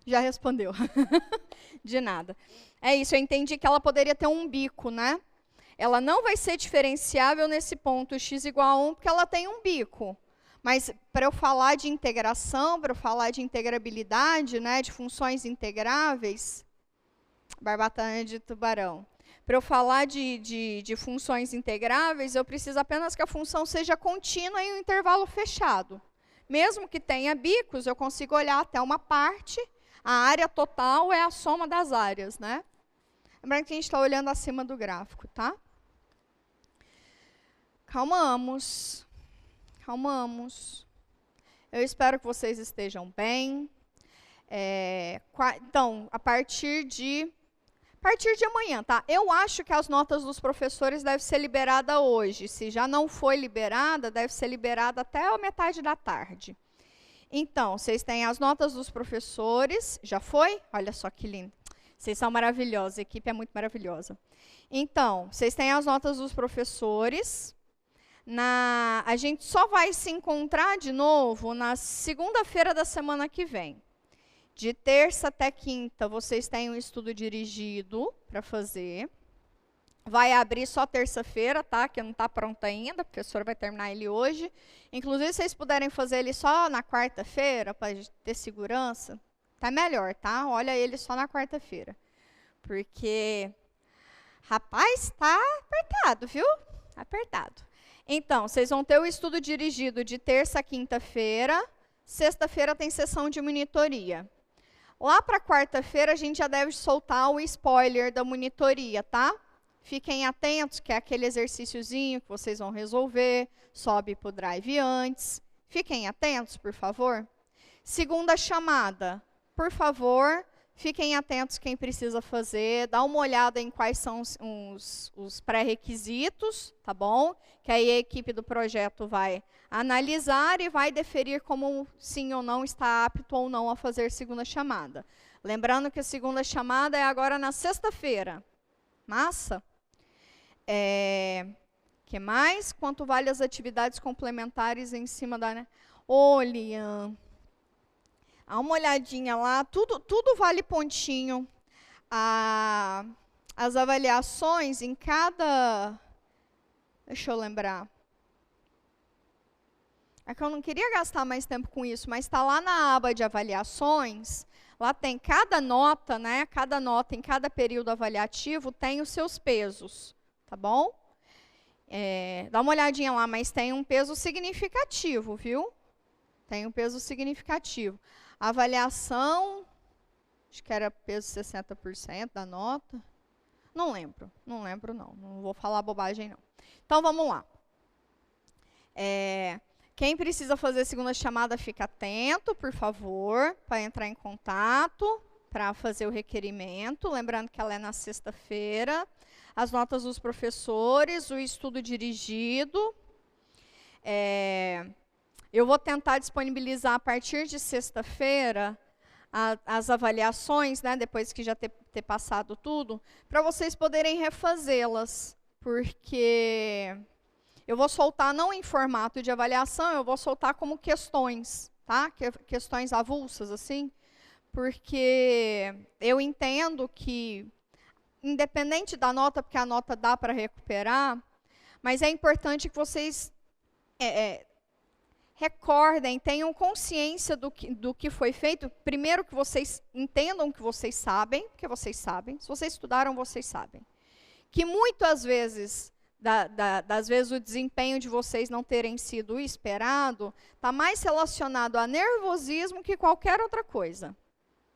Já respondeu. De nada. É isso, eu entendi que ela poderia ter um bico, né? Ela não vai ser diferenciável nesse ponto x igual a 1, porque ela tem um bico. Mas para eu falar de integração, para eu falar de integrabilidade, né, de funções integráveis, barbatana de tubarão. Para eu falar de funções integráveis, eu preciso apenas que a função seja contínua em um intervalo fechado. Mesmo que tenha bicos, eu consigo olhar até uma parte. A área total é a soma das áreas, né? Lembrando que a gente está olhando acima do gráfico, tá? Calmamos. Calmamos. Eu espero que vocês estejam bem. Então, a partir de amanhã, tá? Eu acho que as notas dos professores devem ser liberadas hoje. Se já não foi liberada, deve ser liberada até a metade da tarde. Então, vocês têm as notas dos professores. Já foi? Olha só que lindo. Vocês são maravilhosos, a equipe é muito maravilhosa. Então, vocês têm as notas dos professores. A gente só vai se encontrar de novo na segunda-feira da semana que vem. De terça até quinta, vocês têm um estudo dirigido para fazer. Vai abrir só terça-feira, tá? Que não está pronto ainda, a professora vai terminar ele hoje. Inclusive, se vocês puderem fazer ele só na quarta-feira, para ter segurança, tá melhor, tá? Olha ele só na quarta-feira. Porque, rapaz, tá apertado, viu? Apertado. Então, vocês vão ter o estudo dirigido de terça a quinta-feira. Sexta-feira tem sessão de monitoria. Lá para quarta-feira, a gente já deve soltar o spoiler da monitoria, tá? Fiquem atentos, que é aquele exercíciozinho que vocês vão resolver. Sobe para o Drive antes. Fiquem atentos, por favor. Segunda chamada. Por favor, fiquem atentos quem precisa fazer. Dá uma olhada em quais são os pré-requisitos, tá bom? Que aí a equipe do projeto vai analisar e vai deferir como sim ou não está apto ou não a fazer segunda chamada. Lembrando que a segunda chamada é agora na sexta-feira. Massa? Que mais? Quanto vale as atividades complementares em cima da... Né? Olha, dá uma olhadinha lá, tudo vale pontinho. As avaliações em cada... Deixa eu lembrar. É que eu não queria gastar mais tempo com isso, mas está lá na aba de avaliações. Lá tem cada nota, né? Cada nota em cada período avaliativo tem os seus pesos, tá bom? Dá uma olhadinha lá, mas tem um peso significativo, viu? Tem um peso significativo. A avaliação, acho que era peso 60% da nota. Não lembro não. Não vou falar bobagem, não. Então, vamos lá. Quem precisa fazer segunda chamada, fica atento, por favor, para entrar em contato, para fazer o requerimento. Lembrando que ela é na sexta-feira. as notas dos professores, o estudo dirigido. Eu vou tentar disponibilizar a partir de sexta-feira as avaliações, né, depois que já ter passado tudo, para vocês poderem refazê-las, porque eu vou soltar não em formato de avaliação, eu vou soltar como questões, tá? Questões avulsas, assim, porque eu entendo que, independente da nota, porque a nota dá para recuperar, mas é importante que vocês recordem, tenham consciência do que foi feito. Primeiro, que vocês entendam que vocês sabem, porque vocês sabem. Se vocês estudaram, vocês sabem. Que muitas vezes, das vezes o desempenho de vocês não terem sido o esperado, está mais relacionado a nervosismo que qualquer outra coisa.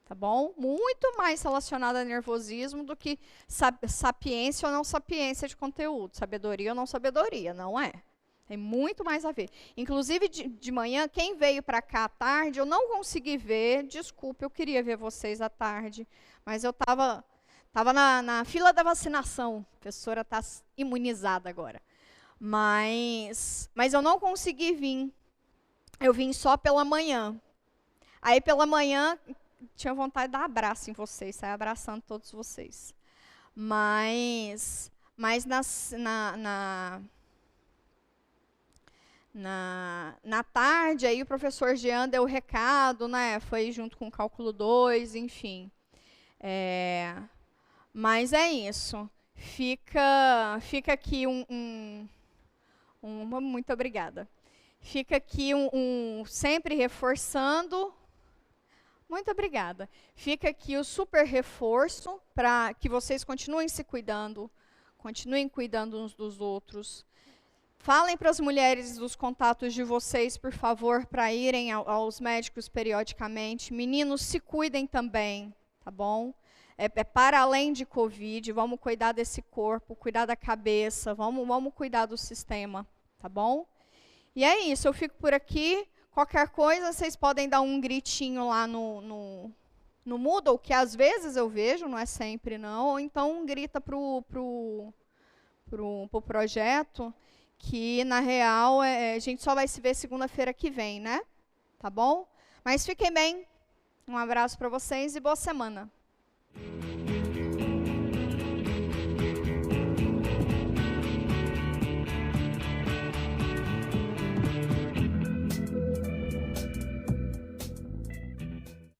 Tá bom? Muito mais relacionado a nervosismo do que sapiência ou não sapiência de conteúdo. Sabedoria ou não sabedoria, não é? Tem muito mais a ver. Inclusive, de manhã, quem veio para cá à tarde, eu não consegui ver. Desculpe, eu queria ver vocês à tarde. Mas eu estava na fila da vacinação. A professora está imunizada agora. Mas eu não consegui vir. Eu vim só pela manhã. Aí, pela manhã, tinha vontade de dar abraço em vocês. Sair abraçando todos vocês. Mas na tarde, aí o professor Jean deu o recado, né? Foi junto com o cálculo 2, enfim. Mas é isso. Fica aqui muito obrigada. Fica aqui sempre reforçando. Muito obrigada. Fica aqui o super reforço para que vocês continuem se cuidando, continuem cuidando uns dos outros. Falem para as mulheres dos contatos de vocês, por favor, para irem aos médicos periodicamente. Meninos, se cuidem também, tá bom? É para além de Covid, vamos cuidar desse corpo, cuidar da cabeça, vamos cuidar do sistema, tá bom? E é isso, eu fico por aqui. Qualquer coisa, vocês podem dar um gritinho lá no Moodle, que às vezes eu vejo, não é sempre não, ou então grita pro projeto, que, na real, a gente só vai se ver segunda-feira que vem, né? Tá bom? Mas fiquem bem. Um abraço para vocês e boa semana.